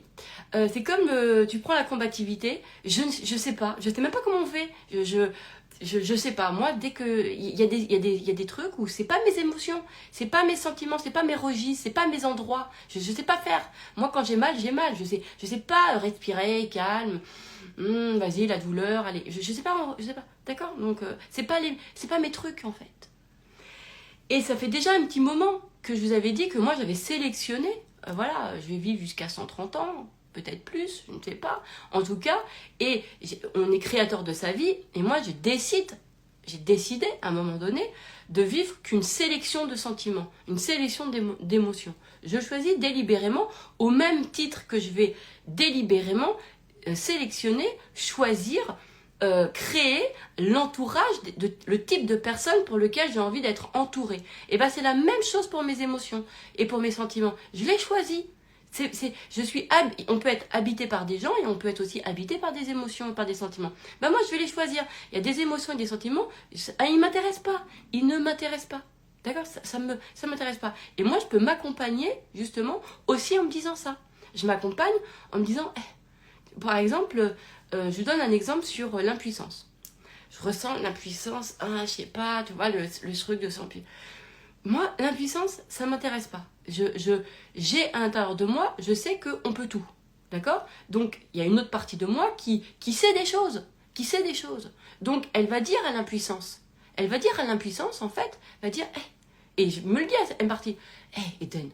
c'est comme tu prends la combativité, je sais pas, je sais même pas comment on fait, je sais pas, moi dès que il y a des trucs où c'est pas mes émotions, c'est pas mes sentiments, c'est pas mes registres, c'est pas mes endroits, je sais pas faire. Moi quand j'ai mal, je sais pas respirer, calme, vas-y la douleur, allez, je sais pas, d'accord, donc c'est pas mes trucs en fait. Et ça fait déjà un petit moment que je vous avais dit que moi j'avais sélectionné, voilà, je vais vivre jusqu'à 130 ans, peut-être plus, je ne sais pas, en tout cas, et on est créateur de sa vie, et moi j'ai décidé à un moment donné de vivre qu'une sélection de sentiments, une sélection d'émotions. Je choisis délibérément, au même titre que je vais délibérément sélectionner, choisir, créer l'entourage, le type de personne pour lequel j'ai envie d'être entourée. Et bien c'est la même chose pour mes émotions et pour mes sentiments. Je l'ai choisi. On peut être habité par des gens et on peut être aussi habité par des émotions et par des sentiments. Ben moi je vais les choisir. Il y a des émotions et des sentiments, ils ne m'intéressent pas. Ils ne m'intéressent pas. D'accord ? Ça m'intéresse pas. Et moi je peux m'accompagner justement aussi en me disant ça. Je m'accompagne en me disant, par exemple, je vous donne un exemple sur l'impuissance. Je ressens l'impuissance, je sais pas, tu vois, le truc de son pied. Moi, l'impuissance, ça m'intéresse pas. J'ai à l'intérieur de moi, je sais qu'on peut tout. D'accord ? Donc, il y a une autre partie de moi qui sait des choses. Donc, elle va dire à l'impuissance. En fait, va dire, et je me le dis à une partie, Eden,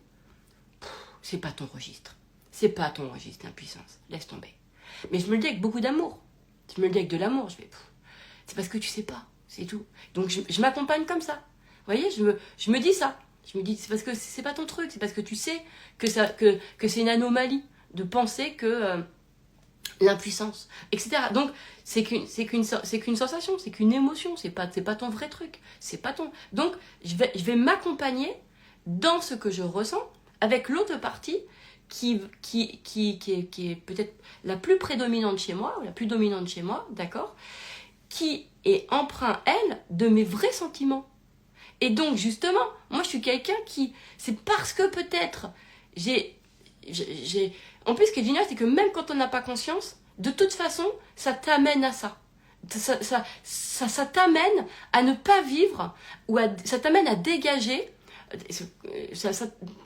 c'est pas ton registre. C'est pas ton registre, l'impuissance. Laisse tomber. Mais je me le dis avec beaucoup d'amour. Je me le dis avec de l'amour. C'est parce que tu sais pas, c'est tout. Donc, je m'accompagne comme ça. Vous voyez, je me dis ça. Je me dis, c'est parce que c'est pas ton truc, c'est parce que tu sais que c'est une anomalie de penser que l'impuissance, etc. Donc, c'est qu'une sensation, c'est qu'une émotion, c'est pas ton vrai truc. C'est pas ton... Donc, je vais m'accompagner dans ce que je ressens avec l'autre partie qui est peut-être la plus prédominante chez moi, ou la plus dominante chez moi, d'accord, qui est empreint, elle, de mes vrais sentiments. Et donc, justement, moi, je suis quelqu'un qui... C'est parce que peut-être En plus, ce qui est génial, c'est que même quand on n'a pas conscience, de toute façon, ça t'amène à ça. Ça t'amène à ne pas vivre, ça t'amène à dégager...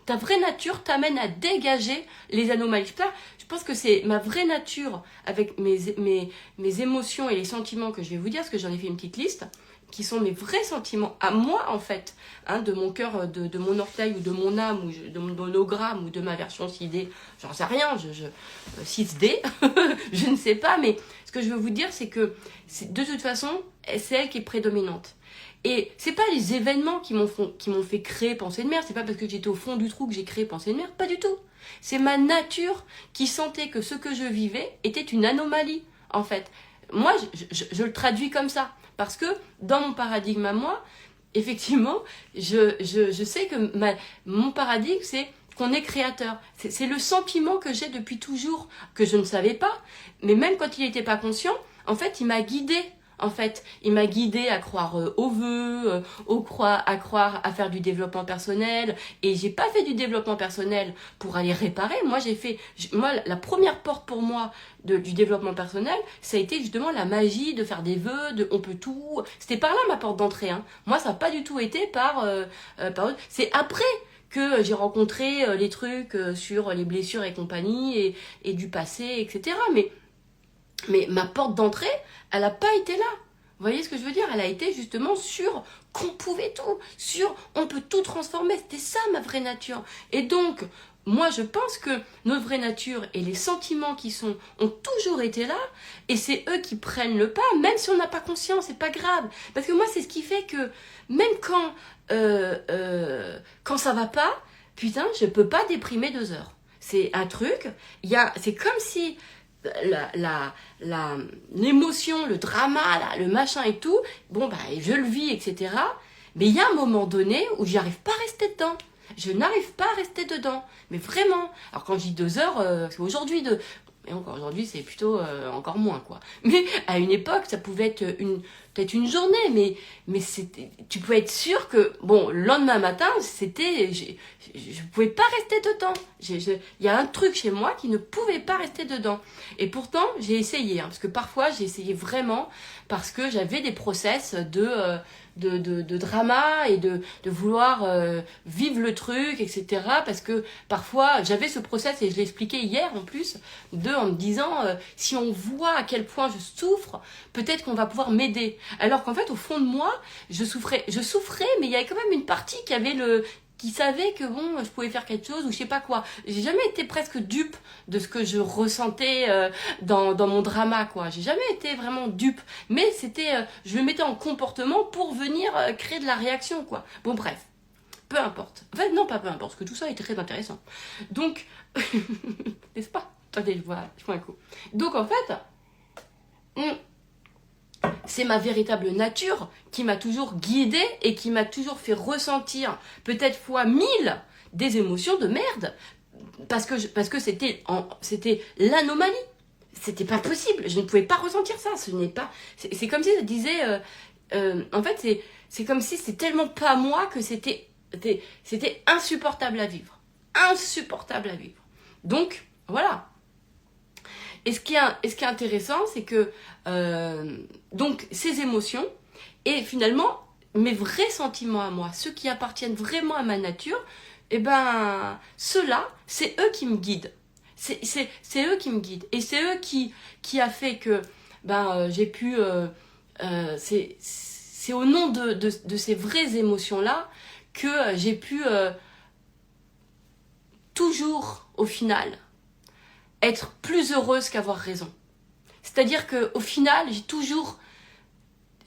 Ta vraie nature t'amène à dégager les anomalies. Je pense que c'est ma vraie nature avec mes émotions et les sentiments que je vais vous dire, parce que j'en ai fait une petite liste, qui sont mes vrais sentiments à moi en fait, hein, de mon cœur, de mon orteil ou de mon âme, ou de mon hologramme ou de ma version 6D, j'en sais rien, 6D, je ne sais pas, mais ce que je veux vous dire, c'est que de toute façon, c'est elle qui est prédominante. Et c'est pas les événements qui m'ont fait créer Pensée de Merde, c'est pas parce que j'étais au fond du trou que j'ai créé Pensée de Merde, pas du tout. C'est ma nature qui sentait que ce que je vivais était une anomalie, en fait. Moi, je le traduis comme ça, parce que dans mon paradigme à moi, effectivement, je sais que mon paradigme, c'est qu'on est créateur. C'est le sentiment que j'ai depuis toujours, que je ne savais pas, mais même quand il n'était pas conscient, en fait, il m'a guidée. En fait, il m'a guidée à croire aux vœux, à croire à faire du développement personnel. Et j'ai pas fait du développement personnel pour aller réparer. Moi, la première porte pour moi du développement personnel, ça a été justement la magie de faire des vœux, on peut tout. C'était par là ma porte d'entrée. Hein. Moi, ça n'a pas du tout été par c'est après que j'ai rencontré les trucs sur les blessures et compagnie et du passé, etc. Mais ma porte d'entrée, elle n'a pas été là. Vous voyez ce que je veux dire? Elle a été justement sur qu'on pouvait tout, sur on peut tout transformer. C'était ça ma vraie nature. Et donc, moi je pense que notre vraie nature et les sentiments ont toujours été là. Et c'est eux qui prennent le pas, même si on n'a pas conscience, c'est pas grave. Parce que moi c'est ce qui fait que même quand ça va pas, putain, je peux pas déprimer 2 heures. C'est un truc, c'est comme si... l'émotion, le drama, le machin et tout, bon bah je le vis, etc. Mais il y a un moment donné où j'y arrive pas à rester dedans. Je n'arrive pas à rester dedans. Mais vraiment. Alors quand je dis 2 heures, c'est aujourd'hui et encore aujourd'hui c'est plutôt encore moins quoi. Mais à une époque ça pouvait être peut-être une journée, mais tu pouvais être sûr que bon le lendemain matin je pouvais pas rester dedans. Il y a un truc chez moi qui ne pouvait pas rester dedans. Et pourtant j'ai essayé, hein, parce que parfois j'ai essayé vraiment parce que j'avais des process de drama et de vouloir vivre le truc, etc. Parce que parfois j'avais ce process et je l'ai expliqué hier en plus en me disant si on voit à quel point je souffre, peut-être qu'on va pouvoir m'aider. Alors qu'en fait au fond de moi je souffrais, mais il y avait quand même une partie qui savait que bon je pouvais faire quelque chose ou je sais pas quoi. J'ai jamais été presque dupe de ce que je ressentais dans mon drama quoi. J'ai jamais été vraiment dupe, mais je le mettais en comportement pour venir créer de la réaction quoi. Bon bref, peu importe. En fait non, pas peu importe, parce que tout ça est très intéressant. Donc n'est-ce pas? Attendez, je vois un coup. Donc en fait c'est ma véritable nature qui m'a toujours guidée et qui m'a toujours fait ressentir peut-être fois 1000 des émotions de merde parce que c'était l'anomalie. C'était pas possible, je ne pouvais pas ressentir ça. C'est comme si ça disait en fait c'est comme si c'était tellement pas moi que c'était insupportable à vivre. Insupportable à vivre. Donc voilà. Et ce qui est intéressant, c'est que donc ces émotions et finalement mes vrais sentiments à moi, ceux qui appartiennent vraiment à ma nature, eh ben ceux-là, c'est eux qui me guident. C'est eux qui me guident et c'est eux qui a fait que j'ai pu c'est au nom de ces vraies émotions-là que j'ai pu toujours au final être plus heureuse qu'avoir raison. C'est-à-dire qu'au final, j'ai toujours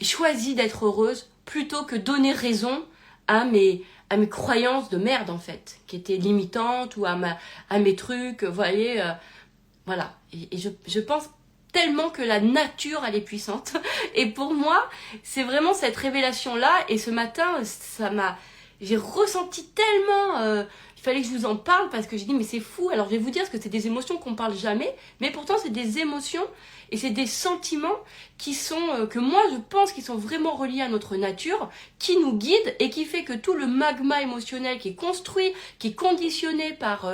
choisi d'être heureuse plutôt que donner raison à mes croyances de merde, en fait, qui étaient limitantes ou à mes trucs, vous voyez, voilà. Et je pense tellement que la nature, elle est puissante. Et pour moi, c'est vraiment cette révélation-là. Et ce matin, j'ai ressenti tellement il fallait que je vous en parle parce que j'ai dit, mais c'est fou. Alors, je vais vous dire que c'est des émotions qu'on parle jamais, mais pourtant, c'est des émotions et c'est des sentiments qui sont, que moi, je pense qu'ils sont vraiment reliés à notre nature, qui nous guident et qui fait que tout le magma émotionnel qui est construit, qui est conditionné par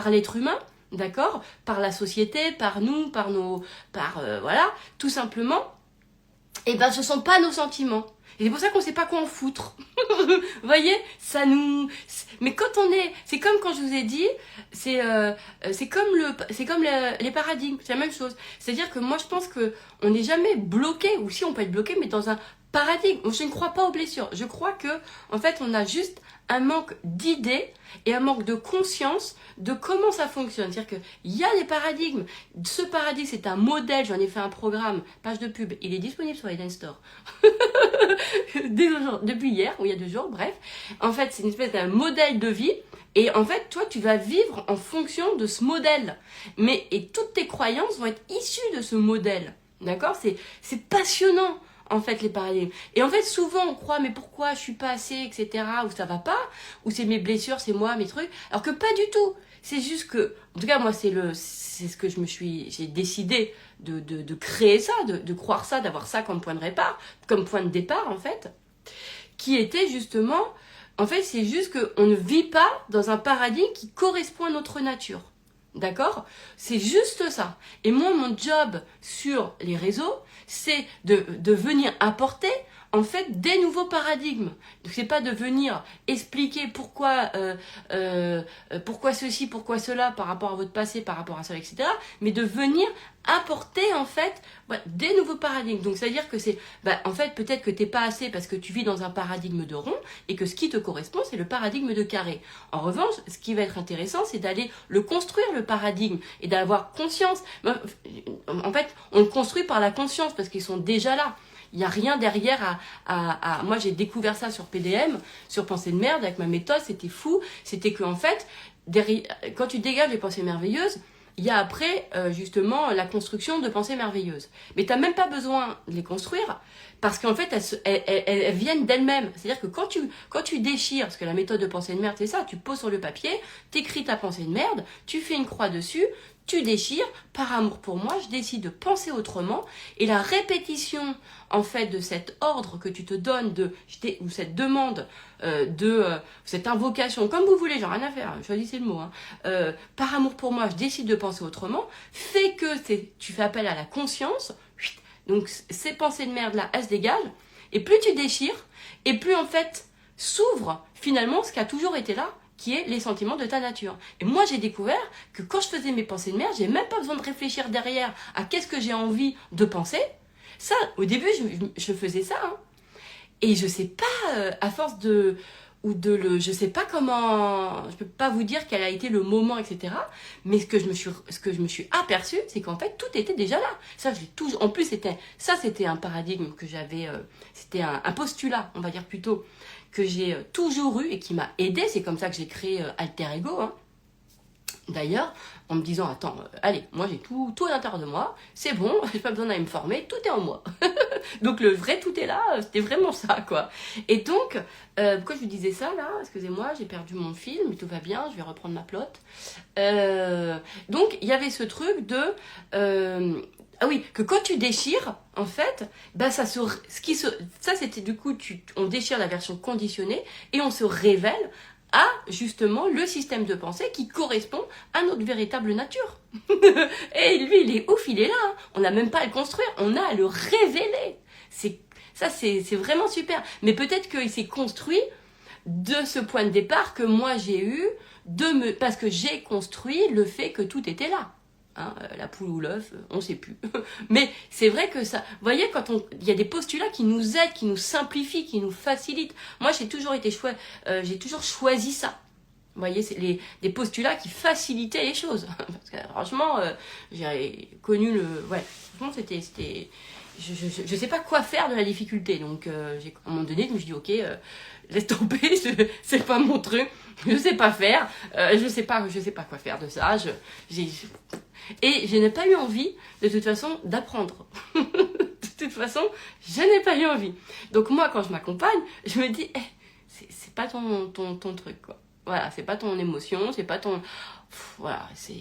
l'être humain, d'accord, par la société, par nous, voilà, tout simplement, et ben, ce sont pas nos sentiments. Et c'est pour ça qu'on sait pas quoi en foutre. Vous voyez, ça nous. Mais quand on est, c'est comme quand je vous ai dit, c'est comme les paradigmes, c'est la même chose. C'est-à-dire que moi je pense que on n'est jamais bloqué, ou si on peut être bloqué, mais dans un paradigme. Je ne crois pas aux blessures. Je crois que en fait on a juste un manque d'idées et un manque de conscience de comment ça fonctionne. C'est-à-dire qu'il y a des paradigmes. Ce paradigme, c'est un modèle. J'en ai fait un programme, page de pub. Il est disponible sur Eden Store. Depuis hier, ou il y a 2 jours, bref. En fait, c'est une espèce d'un modèle de vie. Et en fait, toi, tu vas vivre en fonction de ce modèle. Et toutes tes croyances vont être issues de ce modèle. D'accord ? C'est passionnant. En fait, les paradigmes. Et en fait, souvent, on croit, mais pourquoi je suis pas assez, etc., ou ça va pas, ou c'est mes blessures, c'est moi, mes trucs. Alors que pas du tout. C'est juste que, en tout cas, moi, c'est ce que j'ai décidé de créer ça, de croire ça, d'avoir ça comme point de départ, en fait, qui était justement, en fait, c'est juste qu'on ne vit pas dans un paradigme qui correspond à notre nature. D'accord ? C'est juste ça. Et moi, mon job sur les réseaux, c'est de venir apporter en fait des nouveaux paradigmes. Donc c'est pas de venir expliquer pourquoi ceci, pourquoi cela par rapport à votre passé, par rapport à cela, etc. Mais de venir apporter en fait des nouveaux paradigmes. Donc c'est-à-dire que c'est en fait peut-être que t'es pas assez parce que tu vis dans un paradigme de rond et que ce qui te correspond c'est le paradigme de carré. En revanche, ce qui va être intéressant c'est d'aller le construire le paradigme et d'avoir conscience. En fait, on le construit par la conscience parce qu'ils sont déjà là. Il n'y a rien derrière Moi, j'ai découvert ça sur PDM, sur Pensée de merde, avec ma méthode, c'était fou. C'était qu'en fait, quand tu dégages les pensées merveilleuses, il y a après, justement, la construction de pensées merveilleuses. Mais tu n'as même pas besoin de les construire, parce qu'en fait, elles viennent d'elles-mêmes. C'est-à-dire que quand tu déchires, parce que la méthode de pensée de merde, c'est ça, tu poses sur le papier, tu écris ta pensée de merde, tu fais une croix dessus, tu déchires, par amour pour moi, je décide de penser autrement, et la répétition, en fait, de cet ordre que tu te donnes, ou cette demande, cette invocation, comme vous voulez, j'ai rien à faire, choisissez le mot, par amour pour moi, je décide de penser autrement, fait que tu fais appel à la conscience, donc ces pensées de merde-là, elles se dégagent, et plus tu déchires, et plus, en fait, s'ouvre, finalement, ce qui a toujours été là, qui est les sentiments de ta nature. Et moi, j'ai découvert que quand je faisais mes pensées de merde, j'ai même pas besoin de réfléchir derrière à qu'est-ce que j'ai envie de penser. Ça, au début, je faisais ça. Et je sais pas, à force je sais pas comment, je peux pas vous dire quel a été le moment, etc. Mais ce que je me suis aperçue, c'est qu'en fait, tout était déjà là. Ça, en plus, c'était un paradigme que j'avais, c'était un postulat, on va dire plutôt, que j'ai toujours eu et qui m'a aidé. C'est comme ça que j'ai créé Alter Ego. D'ailleurs, en me disant, attends, allez, moi j'ai tout à l'intérieur de moi, c'est bon, j'ai pas besoin d'aller me former, tout est en moi. Donc le vrai tout est là, c'était vraiment ça, quoi. Et donc, pourquoi je vous disais ça, là? Excusez-moi, j'ai perdu mon fil, mais tout va bien, je vais reprendre ma plotte. Donc, il y avait ce truc de... ah oui, que quand tu déchires, en fait, ça c'était du coup, on déchire la version conditionnée et on se révèle à justement le système de pensée qui correspond à notre véritable nature. Et lui, il est ouf, il est là. On n'a même pas à le construire, on a à le révéler. C'est vraiment super. Mais peut-être qu'il s'est construit de ce point de départ que moi j'ai eu, parce que j'ai construit le fait que tout était là. La poule ou l'œuf, on ne sait plus. Mais c'est vrai que ça... Vous voyez, il y a des postulats qui nous aident, qui nous simplifient, qui nous facilitent. Moi, j'ai toujours choisi ça. Vous voyez, c'est des postulats qui facilitaient les choses. Parce que franchement, j'ai connu ouais, franchement, c'était... Je sais pas quoi faire de la difficulté. Donc, à un moment donné, je me suis dit, ok, laisse tomber, c'est pas mon truc. Je sais pas faire. Je sais pas quoi faire de ça. Et je n'ai pas eu envie, de toute façon, d'apprendre. De toute façon, je n'ai pas eu envie. Donc moi, quand je m'accompagne, je me dis, c'est pas ton truc, quoi. Voilà, c'est pas ton émotion, c'est pas ton... Voilà, c'est...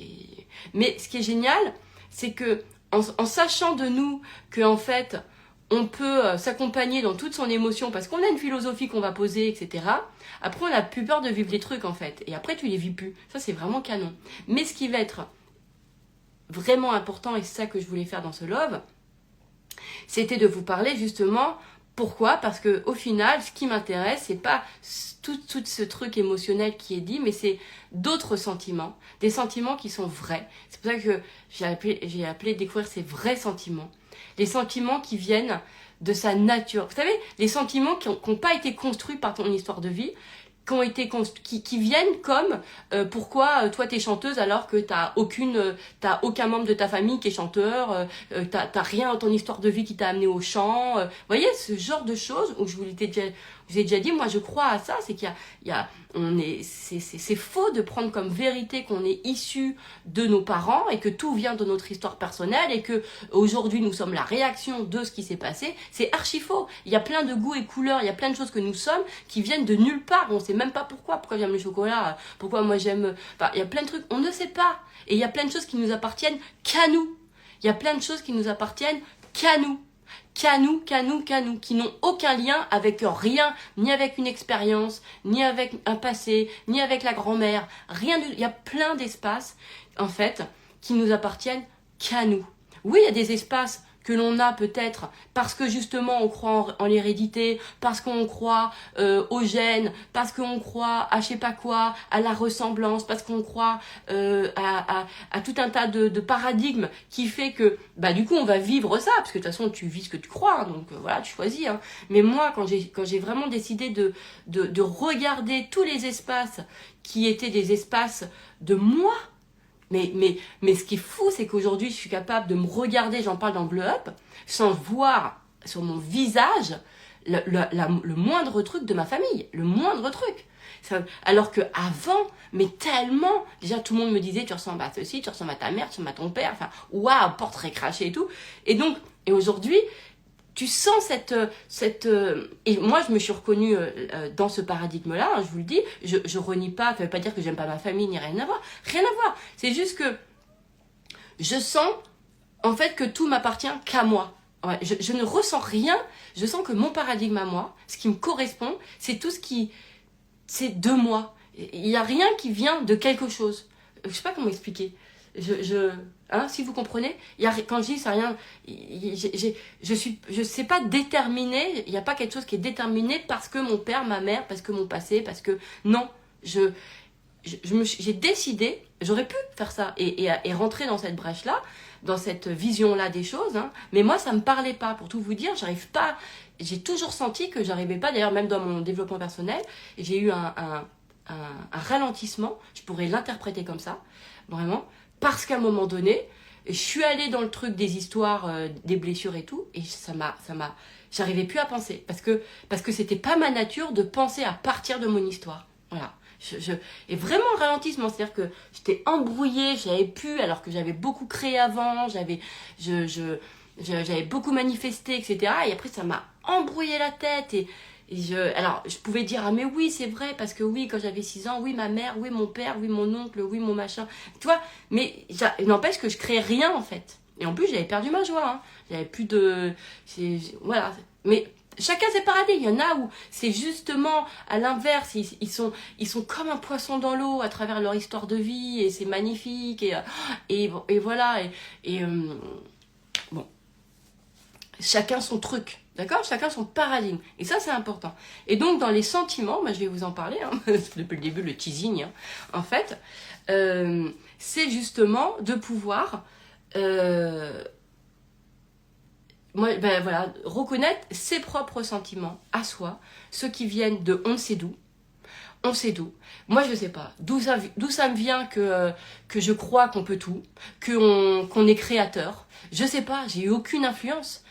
Mais ce qui est génial, c'est que en sachant de nous que en fait, on peut s'accompagner dans toute son émotion parce qu'on a une philosophie qu'on va poser, etc. Après, on n'a plus peur de vivre les trucs, en fait. Et après, tu les vis plus. Ça, c'est vraiment canon. Mais ce qui va être vraiment important, et c'est ça que je voulais faire dans ce love, c'était de vous parler justement... Pourquoi? Parce que au final, ce qui m'intéresse, c'est pas tout ce truc émotionnel qui est dit, mais c'est d'autres sentiments, des sentiments qui sont vrais. C'est pour ça que j'ai appelé découvrir ces vrais sentiments. Les sentiments qui viennent de sa nature. Vous savez, les sentiments qui n'ont pas été construits par ton histoire de vie, qui viennent comme pourquoi toi t'es chanteuse alors que t'as aucun membre de ta famille qui est chanteur, t'as rien dans ton histoire de vie qui t'a amené au chant. Vous voyez, ce genre de choses où je vous ai déjà dit, moi je crois à ça, c'est c'est faux de prendre comme vérité qu'on est issu de nos parents et que tout vient de notre histoire personnelle et que aujourd'hui nous sommes la réaction de ce qui s'est passé. C'est archi faux. Il y a plein de goûts et couleurs, il y a plein de choses que nous sommes qui viennent de nulle part. On sait même pas pourquoi j'aime le chocolat, pourquoi moi j'aime... Enfin, il y a plein de trucs, on ne sait pas. Et il y a plein de choses qui nous appartiennent qu'à nous. Il y a plein de choses qui nous appartiennent qu'à nous. Qu'à nous, qui n'ont aucun lien avec rien, ni avec une expérience, ni avec un passé, ni avec la grand-mère, rien du... Il y a plein d'espaces, en fait, qui nous appartiennent qu'à nous. Oui, il y a des espaces que l'on a peut-être parce que justement on croit en l'hérédité, parce qu'on croit aux gènes, parce qu'on croit à je sais pas quoi, à la ressemblance, parce qu'on croit à tout un tas de paradigmes qui fait que bah du coup on va vivre ça, parce que de toute façon tu vis ce que tu crois, hein, donc voilà, tu choisis. Hein. Mais moi quand j'ai vraiment décidé de regarder tous les espaces qui étaient des espaces de moi, mais ce qui est fou, c'est qu'aujourd'hui, je suis capable de me regarder, j'en parle dans Glow Up, sans voir sur mon visage le moindre truc de ma famille, le moindre truc. Alors que avant, mais tellement, déjà tout le monde me disait, tu ressembles à ceci, tu ressembles à ta mère, tu ressembles à ton père, enfin, waouh, portrait craché et tout. Et aujourd'hui, tu sens et moi je me suis reconnue dans ce paradigme-là, hein, je vous le dis, je renie pas, ça veut pas dire que j'aime pas ma famille ni rien à voir, c'est juste que je sens en fait que tout m'appartient qu'à moi. Ouais, je ne ressens rien, je sens que mon paradigme à moi, ce qui me correspond, c'est tout ce qui, c'est de moi. Il n'y a rien qui vient de quelque chose. Je sais pas comment expliquer. Si vous comprenez, quand je dis ça, rien, je sais pas déterminer, il n'y a pas quelque chose qui est déterminé parce que mon père, ma mère, parce que mon passé, parce que non, j'ai décidé, j'aurais pu faire ça et rentrer dans cette brèche-là, dans cette vision-là des choses, hein, mais moi ça me parlait pas, pour tout vous dire, j'arrive pas, j'ai toujours senti que j'arrivais pas, d'ailleurs même dans mon développement personnel, j'ai eu un ralentissement, je pourrais l'interpréter comme ça, vraiment, parce qu'à un moment donné, je suis allée dans le truc des histoires, des blessures et tout, et j'arrivais plus à penser, parce que c'était pas ma nature de penser à partir de mon histoire. Voilà. Et vraiment un ralentissement, c'est-à-dire que j'étais embrouillée, j'avais pu, alors que j'avais beaucoup créé avant, j'avais beaucoup manifesté, etc. Et après, ça m'a embrouillé la tête, alors, je pouvais dire, ah mais oui, c'est vrai, parce que oui, quand j'avais 6 ans, oui, ma mère, oui, mon père, oui, mon oncle, oui, mon machin. Tu vois, mais il n'empêche que je créais rien, en fait. Et en plus, j'avais perdu ma joie. Hein. J'avais plus de... Voilà. Mais chacun ses paradis. Il y en a où c'est justement à l'inverse. Ils sont comme un poisson dans l'eau à travers leur histoire de vie. Et c'est magnifique. Et voilà. Bon. Chacun son truc. D'accord? Chacun son paradigme. Et ça, c'est important. Et donc, dans les sentiments, je vais vous en parler, hein, depuis le début, le teasing, hein, en fait, c'est justement de pouvoir reconnaître ses propres sentiments à soi, ceux qui viennent de on ne sait d'où. On sait d'où. Moi, je sais pas. D'où ça me vient que je crois qu'on peut tout, qu'on est créateur. Je sais pas, j'ai eu aucune influence.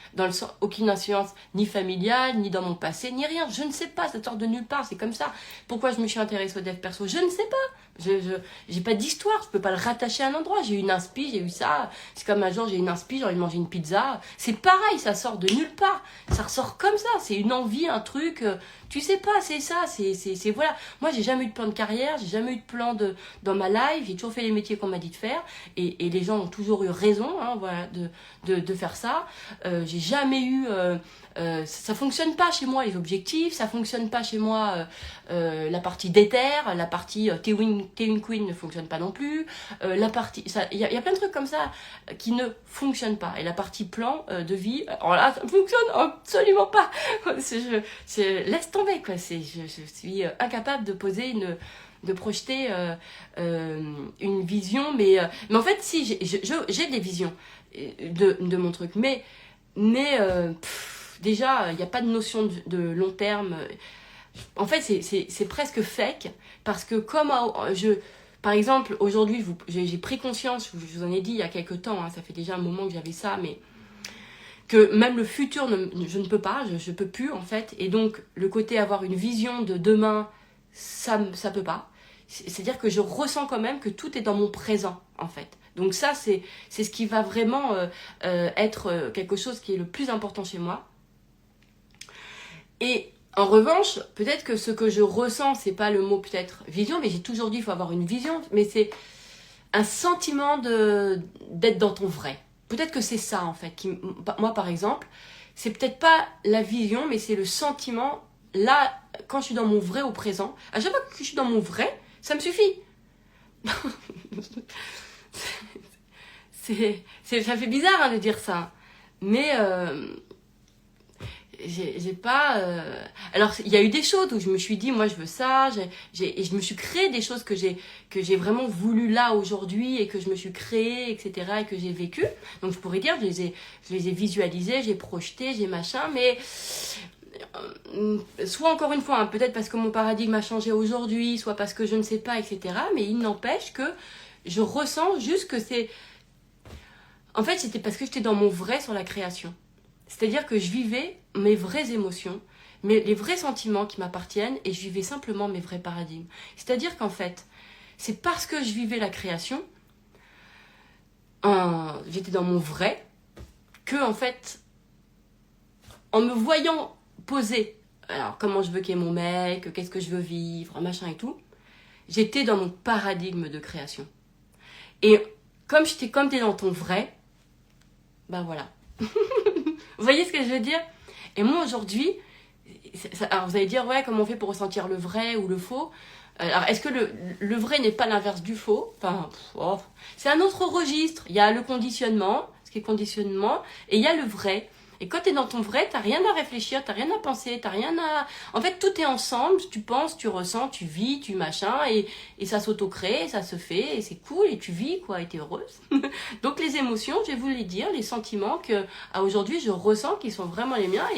Aucune influence ni familiale, ni dans mon passé, ni rien. Je ne sais pas, ça sort de nulle part, c'est comme ça. Pourquoi je me suis intéressée au dev perso? Je ne sais pas. J'ai pas d'histoire, je peux pas le rattacher à un endroit. J'ai eu une inspi, j'ai eu ça. C'est comme un jour, j'ai eu une inspi, j'ai envie de manger une pizza. C'est pareil, ça sort de nulle part. Ça ressort comme ça, c'est une envie, un truc. Tu sais pas, c'est ça, c'est voilà. Moi, j'ai jamais eu de plan de carrière, j'ai jamais eu de plan dans ma life, j'ai toujours fait les métiers qu'on m'a dit de faire, et les gens ont toujours eu raison, hein, voilà, de faire ça. J'ai jamais eu... ça fonctionne pas chez moi les objectifs, ça fonctionne pas chez moi la partie déter, la partie t'es une queen ne fonctionne pas non plus, la partie il y a plein de trucs comme ça qui ne fonctionnent pas, et la partie plan de vie, alors là ça fonctionne absolument pas. Laisse tomber quoi, je suis incapable de poser de projeter une vision, mais en fait si j'ai des visions de mon truc, mais déjà, il n'y a pas de notion de long terme. En fait, c'est presque fake. Parce que par exemple, aujourd'hui, j'ai pris conscience, je vous en ai dit il y a quelques temps, hein, ça fait déjà un moment que j'avais ça, mais que même le futur, je ne peux pas, je ne peux plus en fait. Et donc, le côté avoir une vision de demain, ça peut pas. C'est-à-dire que je ressens quand même que tout est dans mon présent, en fait. Donc ça, c'est ce qui va vraiment être quelque chose qui est le plus important chez moi. Et en revanche, peut-être que ce que je ressens, c'est pas le mot peut-être vision, mais j'ai toujours dit il faut avoir une vision, mais c'est un sentiment d'être dans ton vrai. Peut-être que c'est ça en fait. Moi par exemple, c'est peut-être pas la vision, mais c'est le sentiment. Là, quand je suis dans mon vrai au présent, à chaque fois que je suis dans mon vrai, ça me suffit. Ça fait bizarre hein, de dire ça. Mais j'ai pas alors il y a eu des choses où je me suis dit moi je veux ça, et je me suis créé des choses que j'ai vraiment voulu là aujourd'hui, et que je me suis créé, etc., et que j'ai vécu. Donc je pourrais dire je les ai visualisés, j'ai projeté, j'ai machin, mais soit encore une fois hein, peut-être parce que mon paradigme a changé aujourd'hui, soit parce que je ne sais pas, etc., mais il n'empêche que je ressens juste que en fait c'était parce que j'étais dans mon vrai sur la création. C'est-à-dire que je vivais mes vraies émotions, les vrais sentiments qui m'appartiennent, et je vivais simplement mes vrais paradigmes. C'est-à-dire qu'en fait, c'est parce que je vivais la création, j'étais dans mon vrai, que en fait, en me voyant poser, alors comment je veux qu'il y ait mon mec, qu'est-ce que je veux vivre, machin et tout, j'étais dans mon paradigme de création. Et comme t'es dans ton vrai, ben voilà. Vous voyez ce que je veux dire? Et moi aujourd'hui, alors vous allez dire ouais, comment on fait pour ressentir le vrai ou le faux? Alors est-ce que le vrai n'est pas l'inverse du faux? Enfin, c'est un autre registre. Il y a le conditionnement, ce qui est conditionnement, et il y a le vrai. Et quand tu es dans ton vrai, t'as rien à réfléchir, t'as rien à penser, t'as rien à... En fait, tout est ensemble, tu penses, tu ressens, tu vis, tu machin, et ça s'auto-crée, ça se fait, et c'est cool, et tu vis, quoi, et t'es heureuse. Donc les émotions, je vais vous les dire, les sentiments que aujourd'hui je ressens, qui sont vraiment les miens,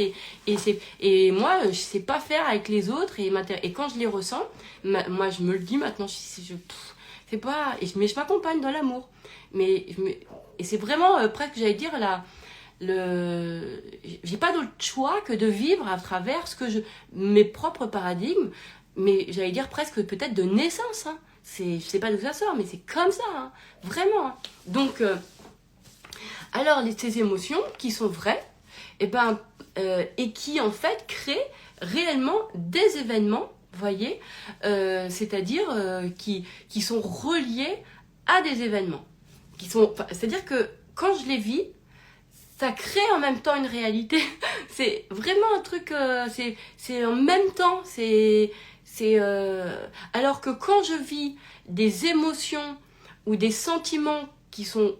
et moi, je sais pas faire avec les autres, et quand je les ressens, moi je me le dis maintenant, c'est pas... mais je m'accompagne dans l'amour. Et c'est vraiment presque, j'allais dire, j'ai pas d'autre choix que de vivre à travers mes propres paradigmes, mais j'allais dire presque peut-être de naissance, hein. Je sais pas d'où ça sort, mais c'est comme ça, hein. Vraiment, hein. Donc alors ces émotions qui sont vraies, et qui en fait créent réellement des événements, voyez, c'est-à-dire qui sont reliés à des événements, c'est-à-dire que quand je les vis, ça crée en même temps une réalité. C'est vraiment un truc, c'est en même temps, alors que quand je vis des émotions ou des sentiments qui sont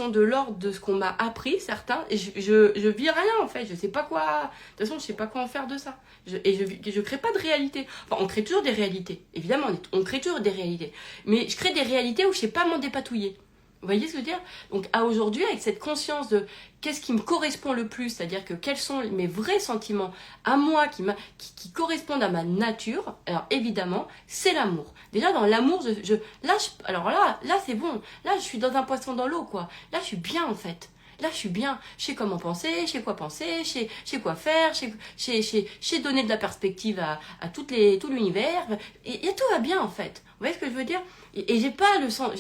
de l'ordre de ce qu'on m'a appris, certains, et je vis rien en fait, je sais pas quoi, de toute façon je sais pas quoi en faire de ça, je crée pas de réalité. Enfin, on crée toujours des réalités, évidemment, on crée toujours des réalités, mais je crée des réalités où je sais pas m'en dépatouiller. Vous voyez ce que je veux dire? Donc à aujourd'hui, avec cette conscience de qu'est-ce qui me correspond le plus, c'est-à-dire que quels sont mes vrais sentiments à moi qui correspondent à ma nature, alors évidemment, c'est l'amour. Déjà dans l'amour, alors là c'est bon. Là, je suis dans un poisson dans l'eau, quoi. Là, je suis bien en fait. Là, je suis bien. Je sais comment penser, je sais quoi penser, je sais quoi faire, je sais donner de la perspective à tout l'univers. Et tout va bien, en fait. Vous voyez ce que je veux dire? Et j'ai pas le sens,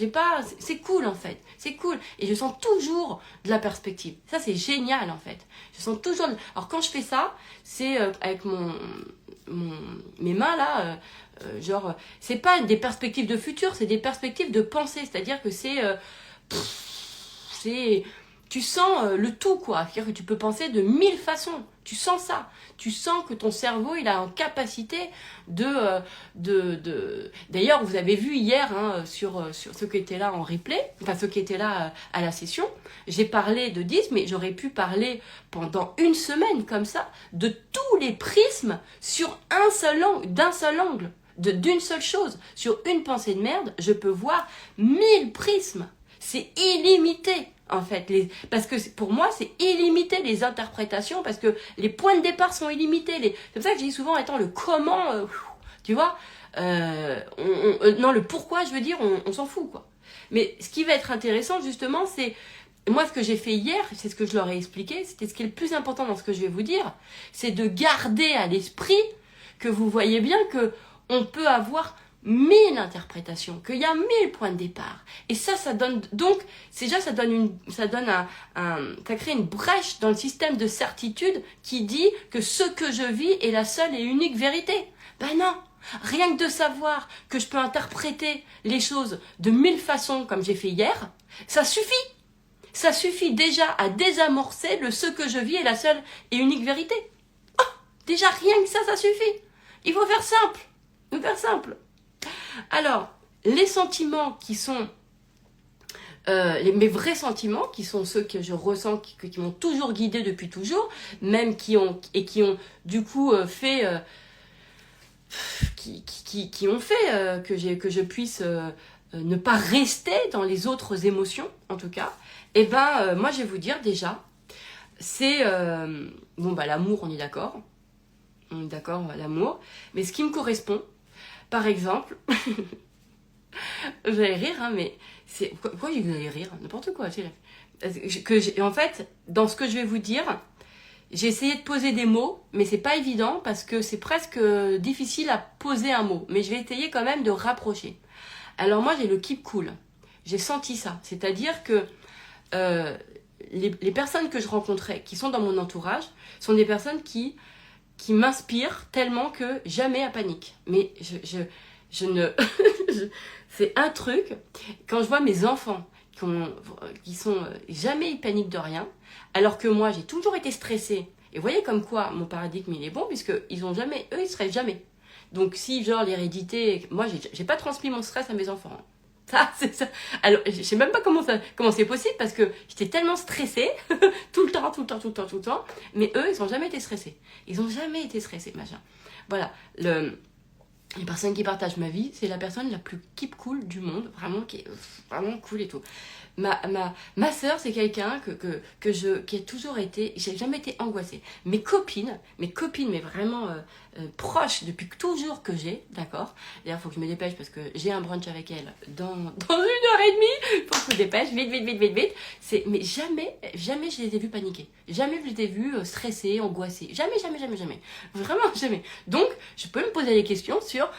c'est cool, en fait. C'est cool. Et je sens toujours de la perspective. Ça, c'est génial, en fait. Je sens toujours... Alors, quand je fais ça, c'est avec mes mains, là... genre, c'est pas des perspectives de futur, c'est des perspectives de pensée. C'est-à-dire que tu sens le tout, quoi. C'est-à-dire que tu peux penser de 1000 façons. Tu sens ça. Tu sens que ton cerveau, il a en capacité D'ailleurs, vous avez vu hier, hein, sur ceux qui étaient là en replay, enfin ceux qui étaient là à la session, j'ai parlé de 10, mais j'aurais pu parler pendant une semaine, comme ça, de tous les prismes sur d'un seul angle, d'une seule chose. Sur une pensée de merde, je peux voir 1000 prismes. C'est illimité, en fait. Parce que pour moi, c'est illimité les interprétations, parce que les points de départ sont illimités. C'est pour ça que je dis souvent, étant le comment, tu vois, non, le pourquoi, je veux dire, on s'en fout, quoi. Mais ce qui va être intéressant, justement, c'est... Moi, ce que j'ai fait hier, c'est ce que je leur ai expliqué, c'était ce qui est le plus important dans ce que je vais vous dire, c'est de garder à l'esprit que vous voyez bien que on peut avoir 1000 interprétations, qu'il y a 1000 points de départ. Et ça donne, donc, déjà, ça crée une brèche dans le système de certitude qui dit que ce que je vis est la seule et unique vérité. Ben non! Rien que de savoir que je peux interpréter les choses de 1000 façons comme j'ai fait hier, ça suffit. Ça suffit déjà à désamorcer ce que je vis est la seule et unique vérité. Oh, déjà, rien que ça suffit. Il faut faire simple. Il faut faire simple. Alors, les sentiments qui sont mes vrais sentiments, qui sont ceux que je ressens, qui m'ont toujours guidée depuis toujours, même qui ont du coup fait, qui ont fait que je puisse ne pas rester dans les autres émotions, en tout cas. Et ben, moi, je vais vous dire déjà, c'est l'amour, on est d'accord. On est d'accord, l'amour. Mais ce qui me correspond, par exemple, vous allez rire, hein, mais c'est pourquoi vous allez rire, n'importe quoi. En fait, dans ce que je vais vous dire, j'ai essayé de poser des mots, mais c'est pas évident parce que c'est presque difficile à poser un mot. Mais je vais essayer quand même de rapprocher. Alors moi, j'ai le keep cool. J'ai senti ça, c'est-à-dire que les personnes que je rencontrais, qui sont dans mon entourage, sont des personnes qui m'inspirent tellement que jamais à panique. Mais je ne... c'est un truc, quand je vois mes enfants qui sont jamais ils paniquent de rien, alors que moi, j'ai toujours été stressée. Et vous voyez comme quoi mon paradigme, il est bon, puisqu'ils ont jamais... Eux, ils stressent jamais. Donc si, genre, l'hérédité... Moi, j'ai pas transmis mon stress à mes enfants. Ça, c'est ça. Alors, je sais même pas comment c'est possible, parce que j'étais tellement stressée, tout le temps. Mais eux, ils ont jamais été stressés. Ils ont jamais été stressés, machin. Voilà. Les personnes qui partagent ma vie, c'est la personne la plus keep cool du monde, vraiment, qui est vraiment cool et tout. Ma sœur, c'est quelqu'un qui a toujours été, j'ai jamais été angoissée. Mes copines, mais vraiment proches depuis toujours que j'ai, d'accord. D'ailleurs, il faut que je me dépêche parce que j'ai un brunch avec elle dans 1h30. Il faut que je me dépêche, vite. Mais jamais je les ai vues paniquer. Jamais je les ai vues stressées, angoissées. Jamais. Vraiment jamais. Donc, je peux me poser des questions sur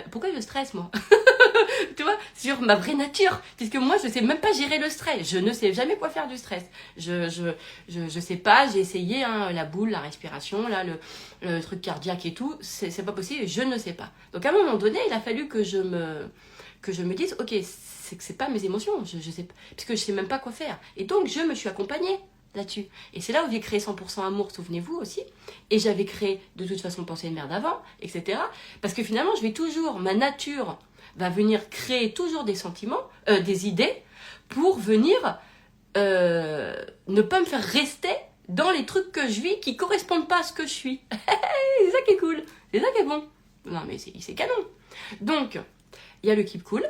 pourquoi je stresse, moi. Tu vois, sur ma vraie nature, puisque moi je sais même pas gérer le stress, je ne sais jamais quoi faire du stress, je sais pas, j'ai essayé hein, la boule, la respiration, là le truc cardiaque et tout, c'est pas possible, je ne sais pas. Donc à un moment donné, il a fallu que je me dise, ok, c'est que c'est pas mes émotions, je sais pas, puisque je sais même pas quoi faire, et donc je me suis accompagnée là-dessus. Et c'est là où j'ai créé 100% amour, souvenez-vous aussi. Et j'avais créé de toute façon pensée de merde avant, etc. Parce que finalement, ma nature va venir créer toujours des sentiments, des idées, pour venir ne pas me faire rester dans les trucs que je vis qui correspondent pas à ce que je suis. C'est ça qui est cool, c'est ça qui est bon. Non mais c'est canon. Donc, il y a le keep cool.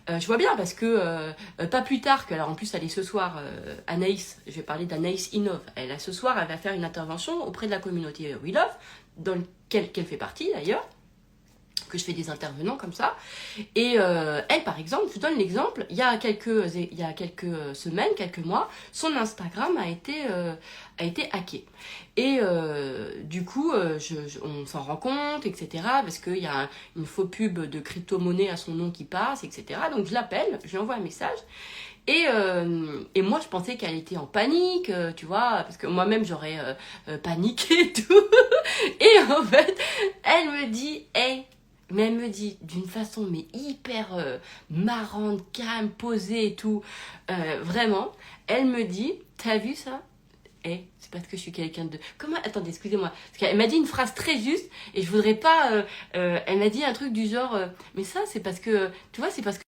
Je vois bien parce que pas plus tard que, alors en plus elle est ce soir, Anaïs, je vais parler d'Anaïs Innove, ce soir elle va faire une intervention auprès de la communauté We Love, dans laquelle elle fait partie d'ailleurs, que je fais des intervenants comme ça. Et elle, par exemple, je vous donne l'exemple, il y a quelques semaines, quelques mois, son Instagram a été hacké. Et du coup, on s'en rend compte, etc. Parce qu'il y a une faux pub de crypto-monnaie à son nom qui passe, etc. Donc je l'appelle, je lui envoie un message. Et moi, je pensais qu'elle était en panique, tu vois, parce que moi-même, j'aurais paniqué et tout. Et en fait, elle me dit, hey, mais elle me dit d'une façon mais hyper marrante, calme, posée et tout, vraiment, elle me dit, t'as vu ça? Eh, c'est parce que je suis quelqu'un de... Comment... Attendez, excusez-moi. Parce qu'elle m'a dit une phrase très juste et je voudrais pas... elle m'a dit un truc du genre... mais ça, c'est parce que... Tu vois, c'est parce que...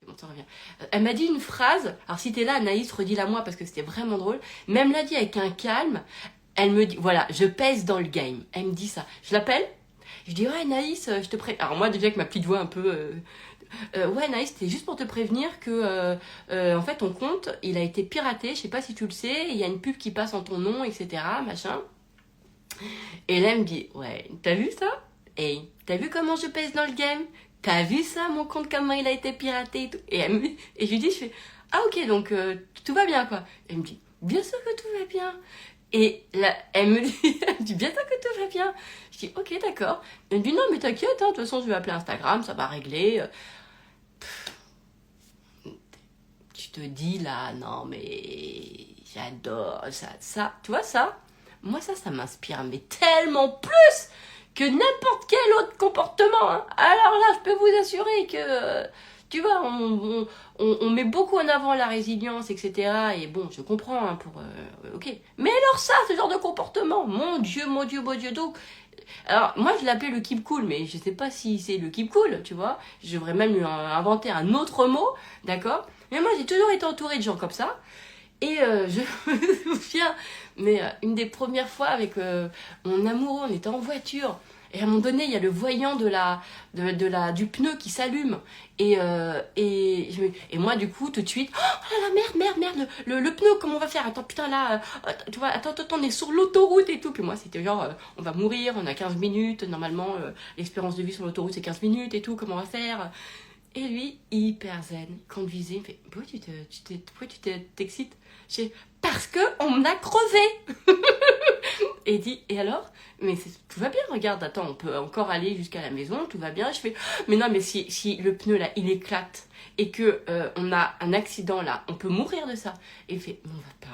Bon, ça revient. Elle m'a dit une phrase... Alors, si t'es là, Anaïs, redis-la moi parce que c'était vraiment drôle. Mais elle me l'a dit avec un calme. Elle me dit... Voilà, je pèse dans le game. Elle me dit ça. Je l'appelle. Je dis, ouais, Anaïs, je te pré... Alors, moi, déjà, avec ma petite voix un peu... ouais, Naïs, c'était juste pour te prévenir que, en fait, ton compte, il a été piraté. Je sais pas si tu le sais. Il y a une pub qui passe en ton nom, etc. Machin. Et là, elle me dit, ouais, t'as vu ça? Hey, t'as vu comment je pèse dans le game? T'as vu ça, mon compte, comment il a été piraté et tout? Et je lui dis, je fais, ah ok, donc tout va bien, quoi. Elle me dit, bien sûr que tout va bien. Et là, elle me dit, elle me dit, bien sûr que tout va bien. Je dis, ok, d'accord. Elle me dit, non, mais t'inquiète, hein, de toute façon, je vais appeler Instagram, ça va régler. Tu te dis là, non mais j'adore ça, tu vois ça? Moi ça m'inspire, mais tellement plus que n'importe quel autre comportement. Hein. Alors là, je peux vous assurer que, tu vois, on met beaucoup en avant la résilience, etc. Et bon, je comprends, hein, ok. Mais alors ça, ce genre de comportement, mon Dieu, mon Dieu, mon Dieu. Donc, alors, moi, je l'appelais le keep cool, mais je sais pas si c'est le keep cool, tu vois. Je devrais même lui inventer un autre mot, d'accord? Mais moi, j'ai toujours été entourée de gens comme ça. Et je me souviens, mais une des premières fois avec mon amoureux, on était en voiture. Et à un moment donné, il y a le voyant du pneu qui s'allume. Et moi, du coup, tout de suite, oh là là, merde, le pneu, comment on va faire? Attends, putain, là, tu vois, attends, on est sur l'autoroute et tout. Puis moi, c'était genre, on va mourir, on a 15 minutes. Normalement, l'espérance de vie sur l'autoroute, c'est 15 minutes et tout, comment on va faire? Et lui, hyper zen, conduisait, il me fait, pourquoi tu t'excites? J'ai, parce que on a crevé. Et il dit, et alors? Mais tout va bien, regarde, attends, on peut encore aller jusqu'à la maison, tout va bien. Je fais, mais non, mais si le pneu là, il éclate et que on a un accident là, on peut mourir de ça. Et il fait,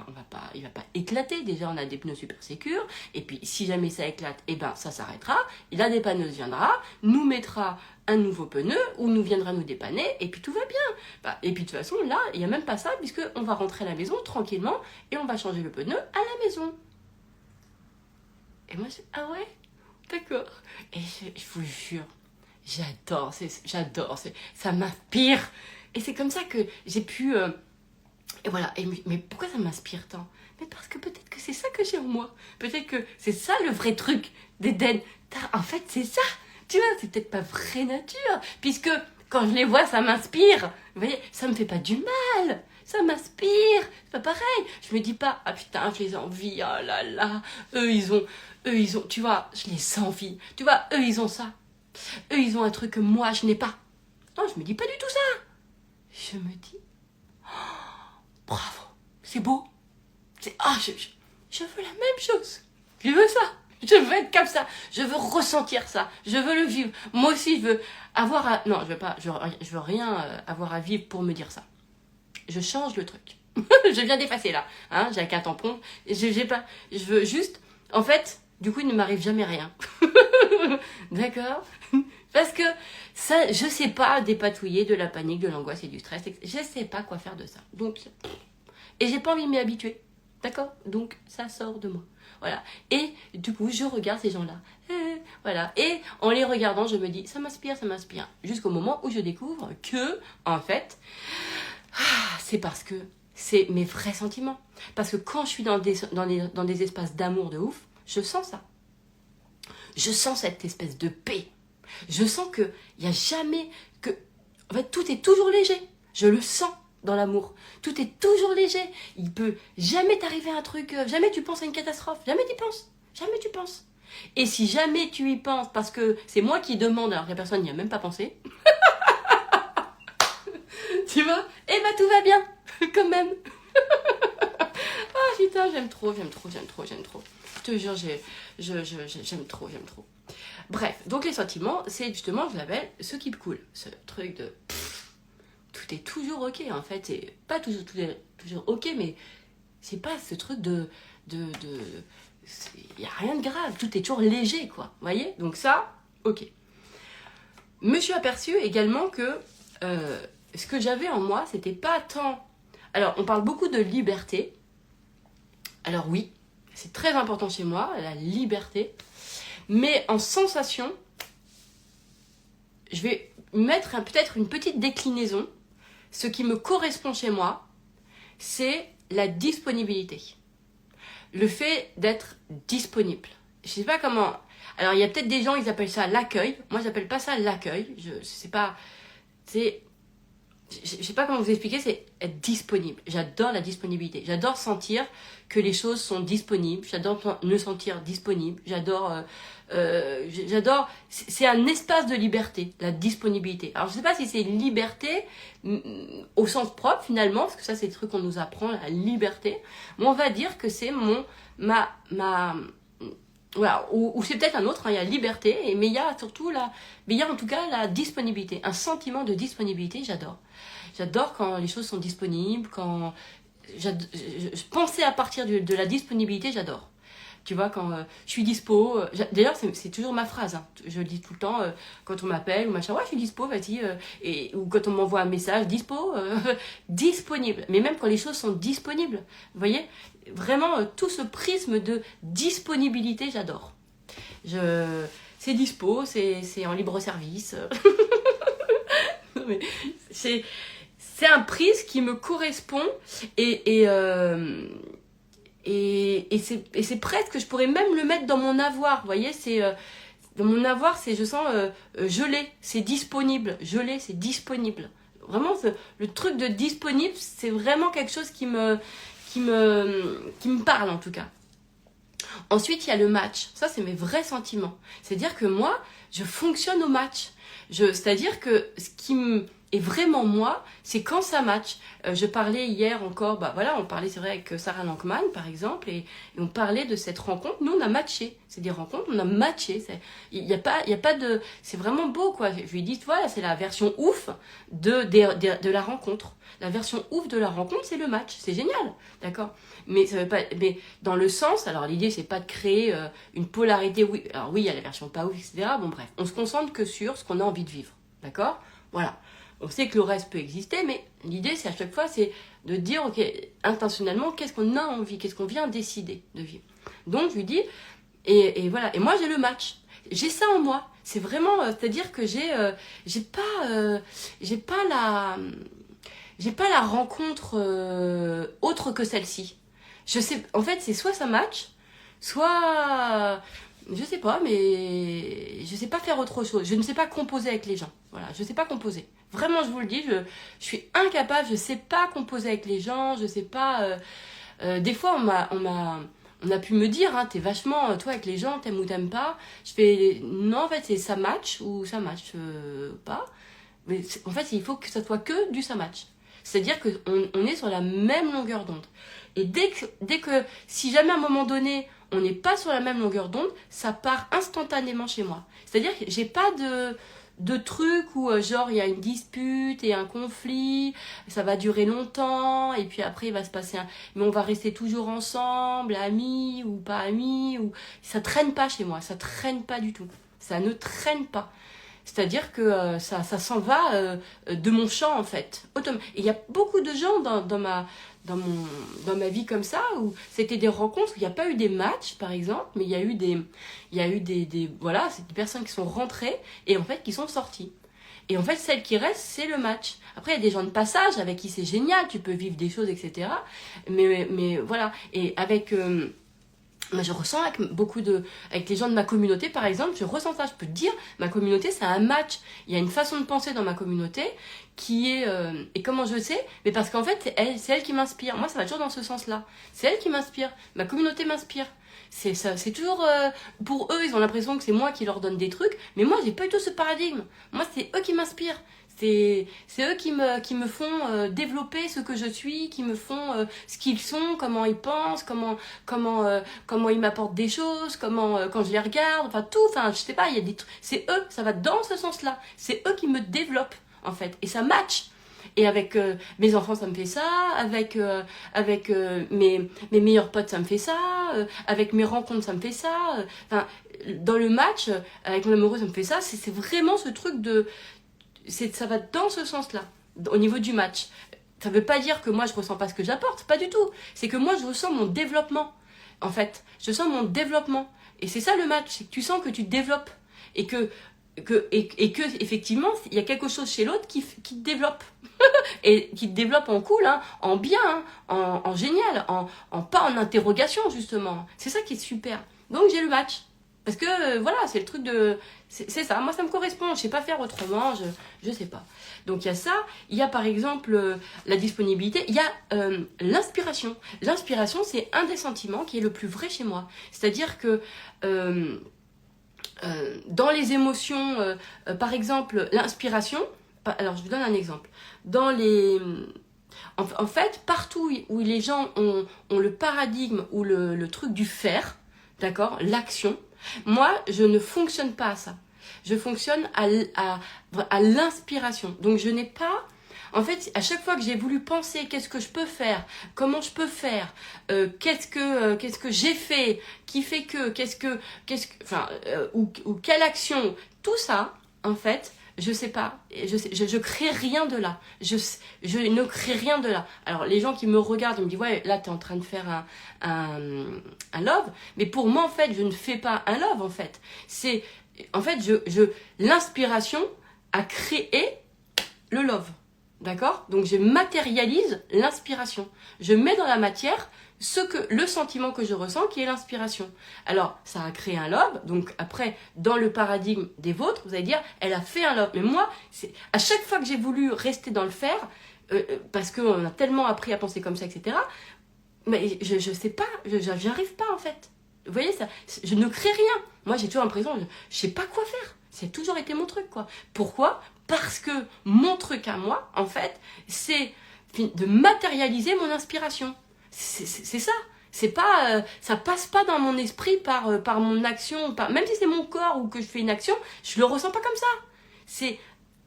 il va pas éclater. Déjà, on a des pneus super sécures. Et puis, si jamais ça éclate, eh ben, ça s'arrêtera. La dépanneuse viendra, nous mettra un nouveau pneu ou nous viendra nous dépanner et puis tout va bien. Bah, et puis de toute façon, là, il n'y a même pas ça puisque on va rentrer à la maison tranquillement et on va changer le pneu à la maison. Et moi, je ah ouais, d'accord. Et je vous jure, j'adore, ça m'inspire. Et c'est comme ça que j'ai pu... et voilà, mais pourquoi ça m'inspire tant? Mais parce que peut-être que c'est ça que j'ai en moi. Peut-être que c'est ça le vrai truc d'Eden. En fait, c'est ça. Tu vois, c'est peut-être pas vraie nature. Puisque quand je les vois, ça m'inspire. Vous voyez, ça me fait pas du mal. Ça m'inspire. C'est pas pareil. Je me dis pas, ah putain, je les envie. Oh là là. Eux, ils ont, tu vois, je les envie. Tu vois, eux, ils ont ça. Eux, ils ont un truc que moi, je n'ai pas. Non, je me dis pas du tout ça. Je me dis, bravo, c'est beau. Je veux la même chose. Je veux ça. Je veux être comme ça. Je veux ressentir ça. Je veux le vivre. Moi aussi, je veux avoir à... Non, je veux rien avoir à vivre pour me dire ça. Je change le truc. Je viens d'effacer là. Hein, j'ai qu'un tampon. Je veux juste... En fait, du coup, il ne m'arrive jamais rien. D'accord? Parce que ça, je sais pas dépatouiller de la panique, de l'angoisse et du stress. Je sais pas quoi faire de ça. Donc, et j'ai pas envie de m'y habituer. D'accord? Donc, ça sort de moi. Voilà. Et du coup, je regarde ces gens-là. Voilà. Et en les regardant, je me dis, ça m'inspire, ça m'inspire. Jusqu'au moment où je découvre que, en fait, c'est parce que c'est mes vrais sentiments. Parce que quand je suis dans des espaces d'amour de ouf, je sens ça. Je sens cette espèce de paix. Je sens qu'il n'y a jamais que... En fait, tout est toujours léger. Je le sens. dans l'amour. Tout est toujours léger. Il peut jamais t'arriver un truc, jamais tu penses à une catastrophe, jamais tu penses. Jamais tu penses. Et si jamais tu y penses, parce que c'est moi qui demande, alors que la personne n'y a même pas pensé, tu vois, eh ben tout va bien, quand même. Ah putain, j'aime trop. Je te jure, j'aime trop. Bref, donc les sentiments, c'est justement, je l'appelle ce qui me coule. Ce truc de... tout est toujours ok, en fait. C'est pas toujours, toujours ok, mais c'est pas ce truc de il n'y a rien de grave. Tout est toujours léger, quoi. Vous voyez? Donc ça, ok. Me suis aperçue également que ce que j'avais en moi, c'était pas tant... Alors, on parle beaucoup de liberté. Alors oui, c'est très important chez moi, la liberté. Mais en sensation, je vais mettre peut-être une petite déclinaison. Ce qui me correspond chez moi, c'est la disponibilité. Le fait d'être disponible. Je sais pas comment... Alors, il y a peut-être des gens, ils appellent ça l'accueil. Moi, j'appelle pas ça l'accueil. Je sais pas... C'est... Je sais pas comment vous expliquer, c'est être disponible. J'adore la disponibilité. J'adore sentir que les choses sont disponibles. J'adore me sentir disponible. J'adore... C'est un espace de liberté, la disponibilité. Alors, je sais pas si c'est liberté au sens propre, finalement, parce que ça, c'est le truc qu'on nous apprend, la liberté. Mais on va dire que c'est voilà, ou c'est peut-être un autre, hein, il y a liberté, mais il y a surtout mais il y a en tout cas la disponibilité, un sentiment de disponibilité, j'adore. J'adore quand les choses sont disponibles, quand penser à partir de la disponibilité, j'adore. Tu vois, quand je suis dispo, d'ailleurs c'est toujours ma phrase, hein, je le dis tout le temps, quand on m'appelle ou machin, ouais je suis dispo, vas-y, ou quand on m'envoie un message, dispo, disponible, mais même quand les choses sont disponibles, vous voyez, vraiment tout ce prisme de disponibilité, j'adore. C'est dispo, c'est en libre service, non, mais c'est un prisme qui me correspond et c'est presque, je pourrais même le mettre dans mon avoir, vous voyez, dans mon avoir, je sens je l'ai, c'est disponible, je l'ai, c'est disponible. Vraiment, le truc de disponible, c'est vraiment quelque chose qui me parle en tout cas. Ensuite, il y a le match. Ça, c'est mes vrais sentiments. C'est-à-dire que moi, je fonctionne au match. C'est-à-dire que ce qui est vraiment moi, c'est quand ça match. Je parlais hier encore, voilà, on parlait, c'est vrai, avec Sarah Lankman, par exemple, et on parlait de cette rencontre. Nous, on a matché. C'est des rencontres, on a matché. Il y a pas de... C'est vraiment beau, quoi. Je lui ai dit, voilà, c'est la version ouf de la rencontre. La version ouf de la rencontre, c'est le match. C'est génial, d'accord ? Mais ça veut pas... Mais dans le sens, alors l'idée, c'est pas de créer une polarité. Oui, alors oui, il y a la version pas ouf, etc. Bon, bref, on se concentre que sur ce qu'on a envie de vivre, d'accord ? Voilà. On sait que le reste peut exister, mais l'idée, c'est à chaque fois, c'est de dire, ok, intentionnellement, qu'est-ce qu'on a envie, qu'est-ce qu'on vient décider de vivre. Donc, je lui dis, et voilà. Et moi, j'ai le match. J'ai ça en moi. C'est vraiment, c'est-à-dire que j'ai pas la rencontre autre que celle-ci. Je sais, en fait, c'est soit ça match, soit je sais pas, mais je sais pas faire autre chose. Je ne sais pas composer avec les gens. Voilà, je sais pas composer. Vraiment, je vous le dis, je suis incapable. Je sais pas composer avec les gens. Je sais pas. Des fois, on a pu me dire, hein, t'es vachement, toi, avec les gens, t'aimes ou t'aimes pas. Je fais, non, en fait, c'est ça match ou ça match pas. Mais en fait, il faut que ça soit que du ça match. C'est-à-dire qu'on est sur la même longueur d'onde. Et dès que, si jamais à un moment donné, on n'est pas sur la même longueur d'onde, ça part instantanément chez moi. C'est-à-dire que j'ai pas de truc où genre il y a une dispute et un conflit, ça va durer longtemps, et puis après il va se passer mais on va rester toujours ensemble, amis ou pas amis, ou ça traîne pas chez moi, ça traîne pas du tout. Ça ne traîne pas. C'est-à-dire que ça s'en va de mon champ, en fait. Et il y a beaucoup de gens dans ma vie comme ça, où c'était des rencontres où il n'y a pas eu des matchs, par exemple, mais il y a eu voilà, c'est des personnes qui sont rentrées et en fait qui sont sorties. Et en fait, celle qui reste, c'est le match. Après, il y a des gens de passage avec qui c'est génial, tu peux vivre des choses, etc. Mais voilà. Et avec Mais je ressens avec les gens de ma communauté, par exemple, je ressens ça. Je peux te dire, ma communauté, c'est un match. Il y a une façon de penser dans ma communauté qui est... et comment je sais? Mais parce qu'en fait, c'est elle qui m'inspire. Moi, ça va toujours dans ce sens-là. C'est elle qui m'inspire. Ma communauté m'inspire. C'est ça, c'est toujours... pour eux, ils ont l'impression que c'est moi qui leur donne des trucs. Mais moi, j'ai pas du tout ce paradigme. Moi, c'est eux qui m'inspirent. C'est eux qui me font développer ce que je suis, qui me font ce qu'ils sont, comment ils pensent, comment ils m'apportent des choses, quand je les regarde, enfin tout, enfin je sais pas, il y a des trucs, c'est eux, ça va dans ce sens-là, c'est eux qui me développent en fait, et ça match. Et avec mes enfants, ça me fait ça, avec mes meilleurs potes, ça me fait ça, avec mes rencontres, ça me fait ça, enfin, dans le match, avec mon amoureux, ça me fait ça, c'est vraiment ce truc de... ça va dans ce sens-là, au niveau du match. Ça veut pas dire que moi je ressens pas ce que j'apporte, pas du tout. C'est que moi je ressens mon développement. En fait, je sens mon développement. Et c'est ça le match, c'est que tu sens que tu développes. Et que effectivement, il y a quelque chose chez l'autre qui te développe. Et qui te développe en cool, hein, en bien, hein, en génial, pas en interrogation justement. C'est ça qui est super. Donc j'ai le match. Parce que voilà, c'est le truc de... C'est ça, moi ça me correspond, je sais pas faire autrement, je sais pas. Donc il y a ça, il y a par exemple la disponibilité, il y a l'inspiration. L'inspiration, c'est un des sentiments qui est le plus vrai chez moi. C'est-à-dire que dans les émotions, par exemple, l'inspiration, alors je vous donne un exemple. Dans les... En fait, partout où les gens ont le paradigme ou le truc du faire, d'accord, l'action, moi, je ne fonctionne pas à ça. Je fonctionne à l'inspiration. Donc, je n'ai pas... En fait, à chaque fois que j'ai voulu penser qu'est-ce que je peux faire, comment je peux faire, qu'est-ce que j'ai fait, qui fait que, enfin, ou quelle action, tout ça, en fait, je sais pas, je crée rien de là. Je ne crée rien de là. Alors, les gens qui me regardent, ils me disent, ouais, là, tu es en train de faire un love. Mais pour moi, en fait, je ne fais pas un love, en fait. C'est, en fait, l'inspiration a créé le love. D'accord? Donc, je matérialise l'inspiration. Je mets dans la matière le sentiment que je ressens qui est l'inspiration. Alors, ça a créé un love. Donc, après, dans le paradigme des vôtres, vous allez dire, elle a fait un love. Mais moi, à chaque fois que j'ai voulu rester dans le faire, parce qu'on a tellement appris à penser comme ça, etc., mais je sais pas, j'y arrive pas en fait. Vous voyez ça? Je ne crée rien. Moi, j'ai toujours l'impression, je sais pas quoi faire. C'est toujours été mon truc, quoi. Pourquoi? Parce que mon truc à moi, en fait, c'est de matérialiser mon inspiration. C'est ça. C'est pas, ça passe pas dans mon esprit par mon action, même si c'est mon corps ou que je fais une action, je le ressens pas comme ça. C'est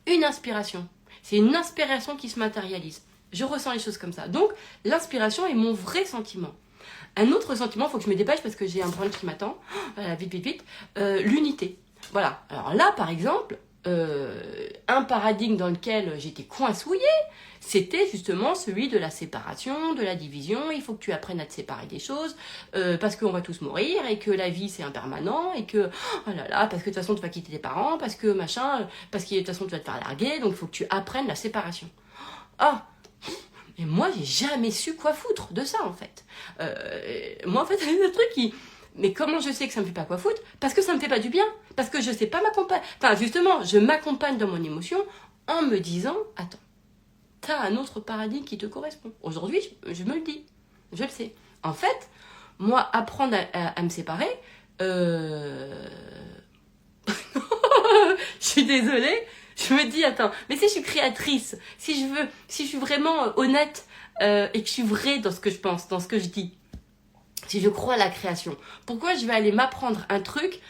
une inspiration. C'est une inspiration qui se matérialise. Je ressens les choses comme ça. Donc, l'inspiration est mon vrai sentiment. Un autre sentiment, il faut que je me dépêche parce que j'ai un brunch qui m'attend. Vite. L'unité. Voilà. Alors là, par exemple, un paradigme dans lequel j'étais coincouillée, c'était justement celui de la séparation, de la division. Il faut que tu apprennes à te séparer des choses parce qu'on va tous mourir et que la vie c'est impermanent et que oh là là, parce que de toute façon tu vas quitter tes parents, parce que machin, parce que de toute façon tu vas te faire larguer, donc il faut que tu apprennes la séparation. Ah, et moi j'ai jamais su quoi foutre de ça en fait. Moi en fait c'est un truc qui... Mais comment je sais que ça me fait pas quoi foutre? Parce que ça me fait pas du bien. Parce que je sais pas m'accompagner. Enfin, justement, je m'accompagne dans mon émotion en me disant, attends, t'as un autre paradigme qui te correspond. Aujourd'hui, je me le dis. Je le sais. En fait, moi, apprendre à me séparer, je suis désolée, je me dis, attends, mais si je suis créatrice, si je suis vraiment honnête et que je suis vraie dans ce que je pense, dans ce que je dis, si je crois à la création, pourquoi je vais aller m'apprendre un truc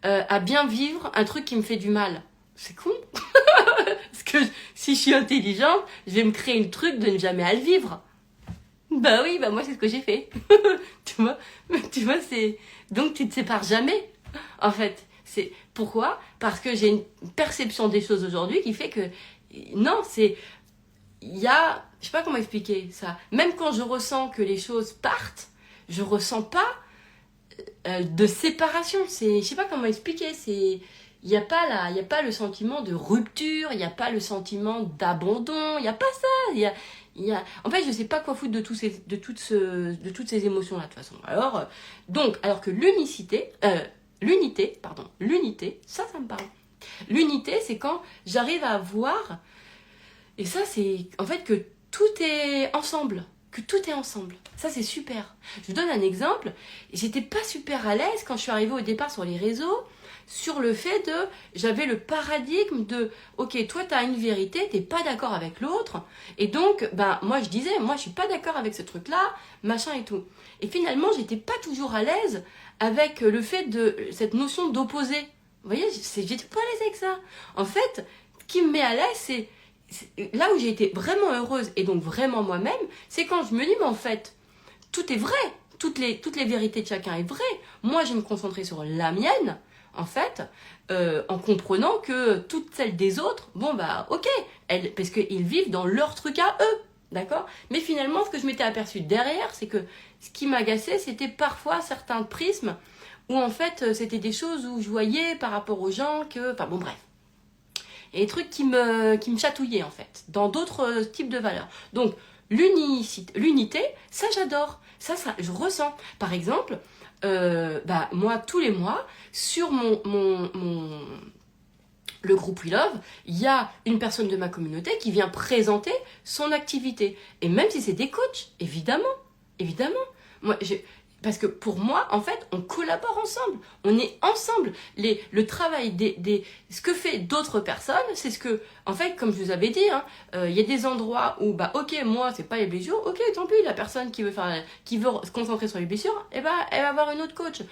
à bien vivre, un truc qui me fait du mal? C'est con. Parce que si je suis intelligente, je vais me créer le truc de ne jamais à le vivre. Bah oui, bah moi c'est ce que j'ai fait. Tu vois, c'est... Donc tu te sépares jamais, en fait. C'est... Pourquoi? Parce que j'ai une perception des choses aujourd'hui qui fait que... Non, c'est... Il y a... Je sais pas comment expliquer ça. Même quand je ressens que les choses partent, je ressens pas de séparation. Je sais pas comment expliquer. Il y a pas le sentiment de rupture, il y a pas le sentiment d'abandon, il y a pas ça. En fait, je ne sais pas quoi foutre de, de toutes ces émotions-là, de toute façon. Alors, alors que l'unité, ça me parle. L'unité, c'est quand j'arrive à voir, et ça, c'est en fait que tout est ensemble. Que tout est ensemble. Ça, c'est super. Je vous donne un exemple. J'étais pas super à l'aise quand je suis arrivée au départ sur les réseaux, sur le fait de, j'avais le paradigme de, ok, toi, tu as une vérité, t'es pas d'accord avec l'autre, et donc, moi, je disais, moi, je suis pas d'accord avec ce truc-là, machin et tout. Et finalement, j'étais pas toujours à l'aise avec le fait de, cette notion d'opposé. Vous voyez, j'étais pas à l'aise avec ça. En fait, ce qui me met à l'aise, c'est là où j'ai été vraiment heureuse et donc vraiment moi-même, c'est quand je me dis, mais en fait, tout est vrai. Toutes les vérités de chacun est vraie. Moi, je vais me concentrer sur la mienne, en fait, en comprenant que toutes celles des autres, ok, parce qu'ils vivent dans leur truc à eux, d'accord? Mais finalement, ce que je m'étais aperçu derrière, c'est que ce qui m'agaçait, c'était parfois certains prismes où, en fait, c'était des choses où je voyais par rapport aux gens que... Enfin, bon, bref. Et des trucs qui me chatouillaient, en fait, dans d'autres types de valeurs. Donc, l'unité, ça, j'adore. Ça, je ressens. Par exemple, moi, tous les mois, sur le groupe We Love, il y a une personne de ma communauté qui vient présenter son activité. Et même si c'est des coachs, évidemment. Moi, parce que pour moi, en fait, on collabore ensemble. On est ensemble. Le travail ce que fait d'autres personnes, c'est ce que, en fait, comme je vous avais dit, y a des endroits où, ok, moi, c'est pas les blessures, ok, tant pis, la personne qui veut se concentrer sur les blessures, elle va avoir une autre coach.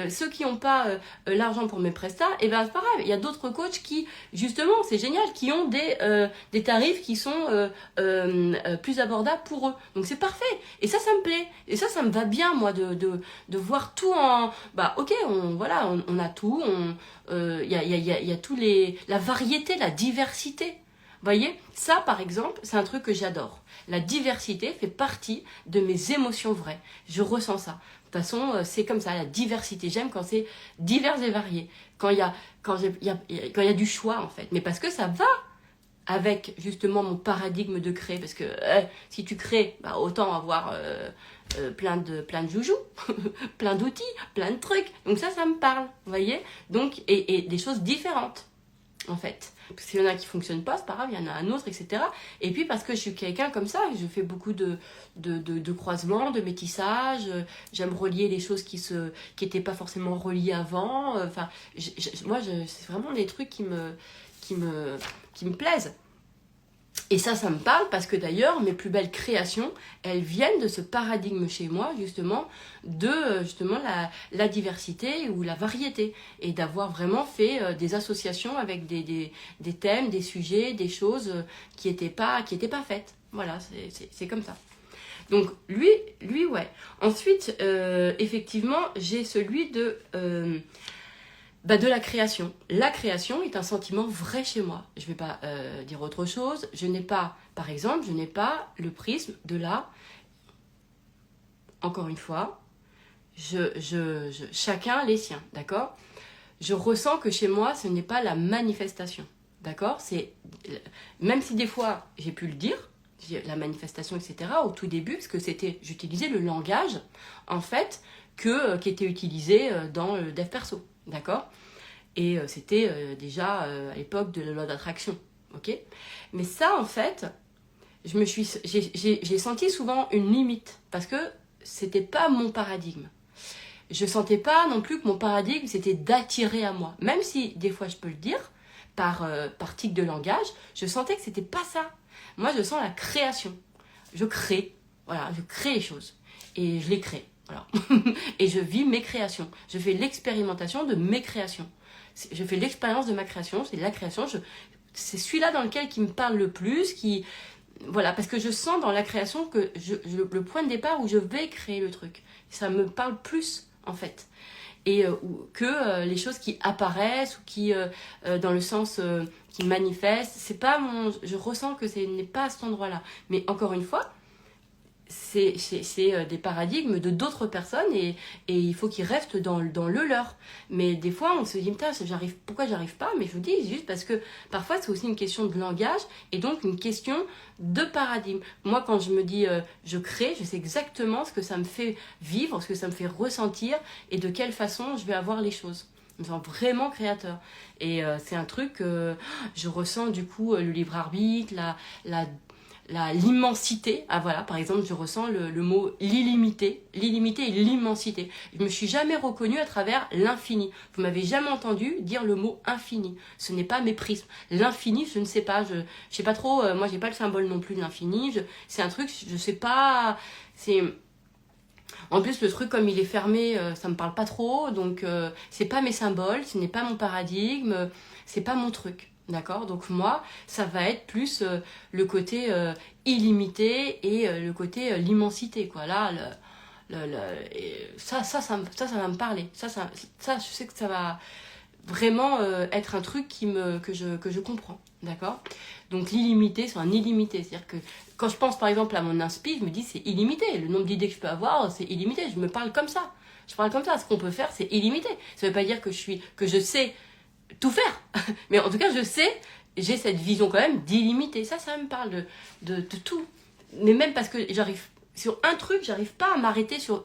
Ceux qui n'ont pas l'argent pour mes prestats, c'est pas grave. Il y a d'autres coachs qui, justement, c'est génial, qui ont des tarifs qui sont plus abordables pour eux. Donc c'est parfait. Et ça me plaît. Et ça me va bien, moi, de voir tout en... ok, on a tout, il y a tous la variété, la diversité. Vous voyez, ça, par exemple, c'est un truc que j'adore. La diversité fait partie de mes émotions vraies. Je ressens ça. De toute façon, c'est comme ça, la diversité. J'aime quand c'est divers et varié. Quand il y a du choix, en fait. Mais parce que ça va avec, justement, mon paradigme de créer. Parce que si tu crées, autant avoir... plein de joujoux, plein d'outils, plein de trucs. Donc ça me parle, vous voyez. Donc, et des choses différentes, en fait. Parce qu'il y en a qui ne fonctionnent pas, c'est pas grave, il y en a un autre, etc. Et puis parce que je suis quelqu'un comme ça, je fais beaucoup de croisements, de métissage, j'aime relier les choses qui n'étaient pas forcément reliées avant. Enfin, moi, c'est vraiment les trucs qui me plaisent. Et ça me parle parce que d'ailleurs, mes plus belles créations, elles viennent de ce paradigme chez moi, justement, de la diversité ou la variété. Et d'avoir vraiment fait des associations avec des thèmes, des sujets, des choses qui étaient pas faites. Voilà, c'est comme ça. Donc, lui ouais. Ensuite, effectivement, j'ai celui de la création. La création est un sentiment vrai chez moi. Je ne vais pas dire autre chose. Par exemple, je n'ai pas le prisme de encore une fois, chacun les siens, d'accord? Je ressens que chez moi, ce n'est pas la manifestation, d'accord? Même si des fois, j'ai pu le dire, la manifestation, etc., au tout début, parce que j'utilisais le langage, en fait, qui était utilisé dans le dev perso. D'accord? Et c'était déjà à l'époque de la loi d'attraction. Ok? Mais ça, en fait, j'ai senti souvent une limite parce que c'était pas mon paradigme. Je sentais pas non plus que mon paradigme, c'était d'attirer à moi. Même si, des fois, je peux le dire, par tic de langage, je sentais que c'était pas ça. Moi, je sens la création. Je crée. Voilà, je crée les choses. Et je les crée. Voilà. Et je vis mes créations. Je fais l'expérimentation de mes créations. Je fais l'expérience de ma création. C'est la création. C'est celui-là dans lequel qui me parle le plus. Voilà, parce que je sens dans la création que le point de départ où je vais créer le truc. Ça me parle plus, en fait. Et que les choses qui apparaissent ou qui, dans le sens qui manifestent, c'est pas je ressens que ce n'est pas à cet endroit-là. Mais encore une fois, c'est des paradigmes de d'autres personnes et il faut qu'ils restent dans le leur. Mais des fois, on se dit, putain, pourquoi j'arrive pas? Mais je vous dis, juste parce que parfois, c'est aussi une question de langage et donc une question de paradigme. Moi, quand je me dis, je crée, je sais exactement ce que ça me fait vivre, ce que ça me fait ressentir et de quelle façon je vais avoir les choses. Je me sens vraiment créateur. Et c'est un truc que je ressens du coup, le libre arbitre, l'immensité. Ah voilà, par exemple, je ressens le mot l'illimité et l'immensité. Je me suis jamais reconnue à travers l'infini. Vous m'avez jamais entendu dire le mot infini. Ce n'est pas mes prismes. L'infini, je ne sais pas. Je sais pas trop. Moi, j'ai pas le symbole non plus de l'infini. C'est un truc, je sais pas. C'est en plus, le truc, comme il est fermé, ça me parle pas trop. Donc, c'est pas mes symboles, ce n'est pas mon paradigme, c'est pas mon truc. D'accord? Donc, moi, ça va être plus le côté illimité et le côté l'immensité, quoi. Là, ça va me parler. Ça, je sais que ça va vraiment être un truc que je comprends. D'accord? Donc l'illimité, c'est un illimité. C'est-à-dire que quand je pense par exemple à mon inspi, je me dis c'est illimité. Le nombre d'idées que je peux avoir, c'est illimité. Je me parle comme ça. Je parle comme ça. Ce qu'on peut faire, c'est illimité. Ça ne veut pas dire que je sais tout faire. Mais en tout cas, j'ai cette vision quand même d'illimité. Ça me parle de tout. Mais même parce que j'arrive sur un truc, j'arrive pas à m'arrêter sur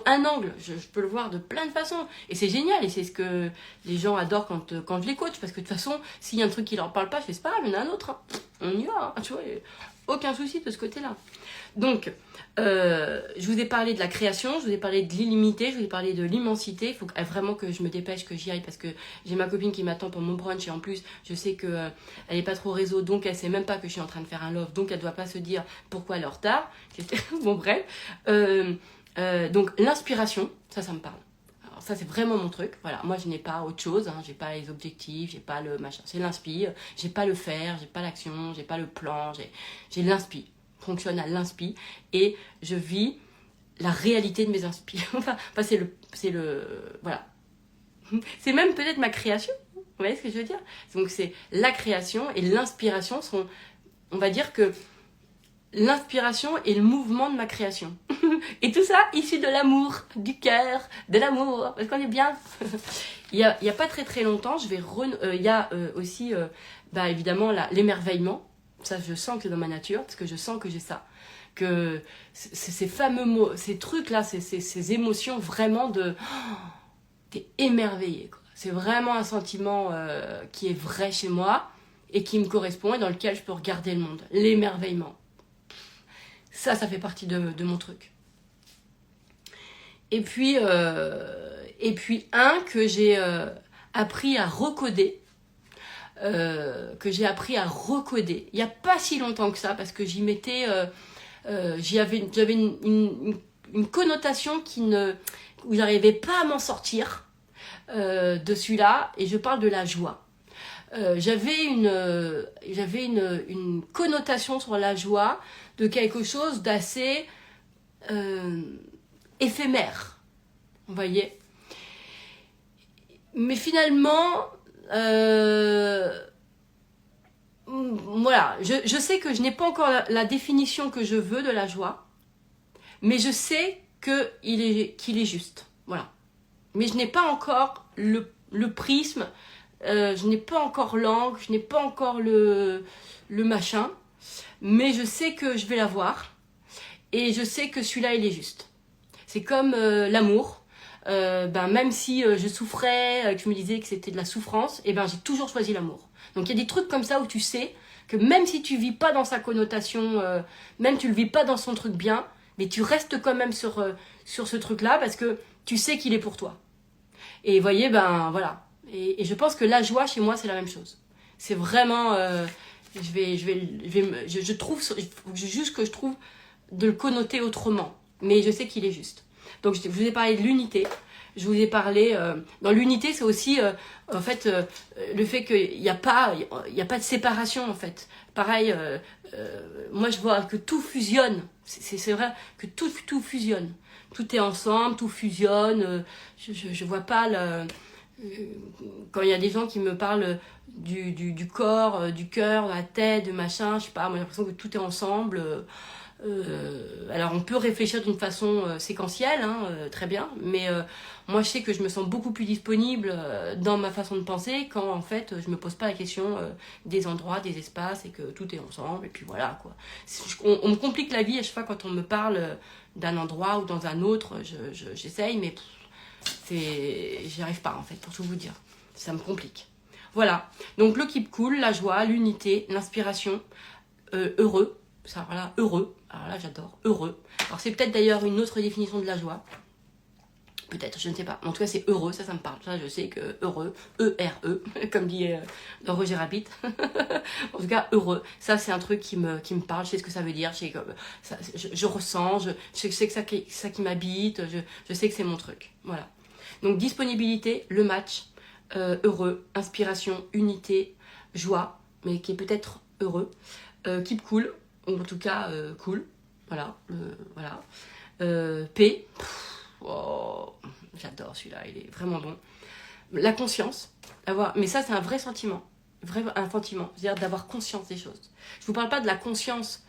un angle. Je peux le voir de plein de façons. Et c'est génial. Et c'est ce que les gens adorent quand je les coach. Parce que de toute façon, s'il y a un truc qui leur parle pas, je fais c'est pas grave, il y en a un autre. Hein. On y va. Hein. Tu vois, aucun souci de ce côté-là. Donc, je vous ai parlé de la création, je vous ai parlé de l'illimité, je vous ai parlé de l'immensité. Il faut vraiment que je me dépêche, que j'y aille parce que j'ai ma copine qui m'attend pour mon brunch et en plus, je sais que elle est pas trop réseau, donc elle sait même pas que je suis en train de faire un love, donc elle doit pas se dire pourquoi elle est en retard. Bon, bref. Donc, l'inspiration, ça me parle. Alors, ça, c'est vraiment mon truc. Voilà, moi, je n'ai pas autre chose. Hein. J'ai pas les objectifs, j'ai pas le machin. C'est l'inspi. J'ai pas le faire, j'ai pas l'action, j'ai pas le plan. J'ai l'inspi. Fonctionne à l'inspi et je vis la réalité de mes inspi. enfin, voilà. C'est même peut-être ma création. Vous voyez ce que je veux dire? Donc, c'est la création et l'inspiration sont, on va dire que l'inspiration est le mouvement de ma création. Et tout ça issu de l'amour, du cœur, de l'amour. Parce qu'on est bien. il y a pas très très longtemps, il y a aussi, évidemment, l'émerveillement. Ça, je sens que c'est dans ma nature, parce que je sens que j'ai ça. Que ces fameux mots, ces trucs-là, ces émotions vraiment de... Oh, t'es émerveillé, quoi. C'est vraiment un sentiment qui est vrai chez moi et qui me correspond et dans lequel je peux regarder le monde. L'émerveillement. Ça fait partie de mon truc. Et puis que j'ai appris à recoder. Il n'y a pas si longtemps que ça, parce que j'y mettais... j'avais une connotation où j'arrivais pas à m'en sortir de celui-là, et je parle de la joie. J'avais une connotation sur la joie de quelque chose d'assez éphémère, vous voyez. Mais finalement, voilà, je sais que je n'ai pas encore la définition que je veux de la joie, mais je sais qu'il est juste, voilà. Mais je n'ai pas encore le prisme, je n'ai pas encore l'angle, je n'ai pas encore le machin, mais je sais que je vais l'avoir, et je sais que celui-là, il est juste. C'est comme l'amour. Même si je souffrais, que je me disais que c'était de la souffrance, j'ai toujours choisi l'amour. Donc il y a des trucs comme ça où tu sais que même si tu vis pas dans sa connotation, même tu le vis pas dans son truc bien, mais tu restes quand même sur ce truc-là parce que tu sais qu'il est pour toi. Et vous voyez, voilà. Et je pense que la joie chez moi c'est la même chose. C'est vraiment, je trouve, juste que je trouve de le connoter autrement, mais je sais qu'il est juste. Donc je vous ai parlé de l'unité, je vous ai parlé... dans l'unité, c'est aussi en fait le fait qu'il n'y a pas de séparation en fait. Pareil, moi je vois que tout fusionne, c'est vrai que tout fusionne. Tout est ensemble, tout fusionne, je vois pas quand il y a des gens qui me parlent du corps, du cœur, de la tête, de machin, je sais pas, moi j'ai l'impression que tout est ensemble. Alors on peut réfléchir d'une façon séquentielle, hein, très bien, mais moi je sais que je me sens beaucoup plus disponible dans ma façon de penser quand en fait je me pose pas la question des endroits, des espaces et que tout est ensemble et puis voilà quoi. On me complique la vie à chaque fois quand on me parle d'un endroit ou dans un autre, j'essaye mais j'y arrive pas en fait pour tout vous dire, ça me complique. Voilà, donc le keep cool, la joie, l'unité, l'inspiration, heureux. Ça, voilà, heureux. Alors là, j'adore. Heureux. Alors, c'est peut-être d'ailleurs une autre définition de la joie. Peut-être, je ne sais pas. En tout cas, c'est heureux. Ça me parle. Ça, je sais que heureux. E-R-E, comme dit dans Roger Rabbit. En tout cas, heureux. Ça, c'est un truc qui me parle. Je sais ce que ça veut dire. Je sais que, je ressens. Je sais que ça qui m'habite. Je sais que c'est mon truc. Voilà. Donc, disponibilité, le match. Heureux. Inspiration, unité, joie. Mais qui est peut-être heureux. Keep cool. Ou en tout cas, cool. Voilà. Voilà. P. Oh, j'adore celui-là. Il est vraiment bon. La conscience. Mais ça, c'est un vrai sentiment. Un sentiment. C'est-à-dire d'avoir conscience des choses. Je ne vous parle pas de la conscience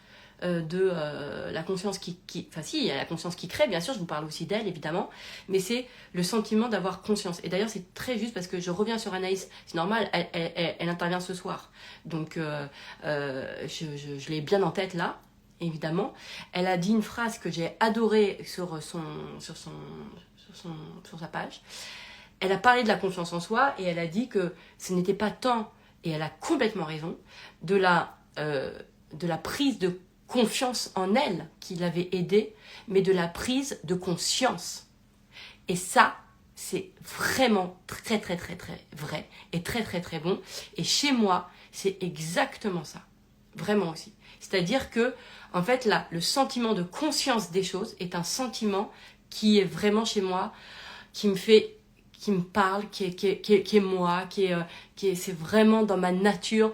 la conscience qui... Enfin si, il y a la conscience qui crée, bien sûr. Je vous parle aussi d'elle, évidemment. Mais c'est le sentiment d'avoir conscience. Et d'ailleurs, c'est très juste parce que je reviens sur Anaïs. C'est normal, elle intervient ce soir. Donc, je l'ai bien en tête là, évidemment. Elle a dit une phrase que j'ai adorée sur sa page. Elle a parlé de la confiance en soi et elle a dit que ce n'était pas tant, et elle a complètement raison, de la prise de confiance en elle qui l'avait aidée, mais de la prise de conscience. Et ça, c'est vraiment très, très, très, très vrai et très, très, très bon. Et chez moi, c'est exactement ça. Vraiment aussi. C'est-à-dire que, en fait, là, le sentiment de conscience des choses est un sentiment qui est vraiment chez moi, qui me parle, qui est moi, c'est vraiment dans ma nature.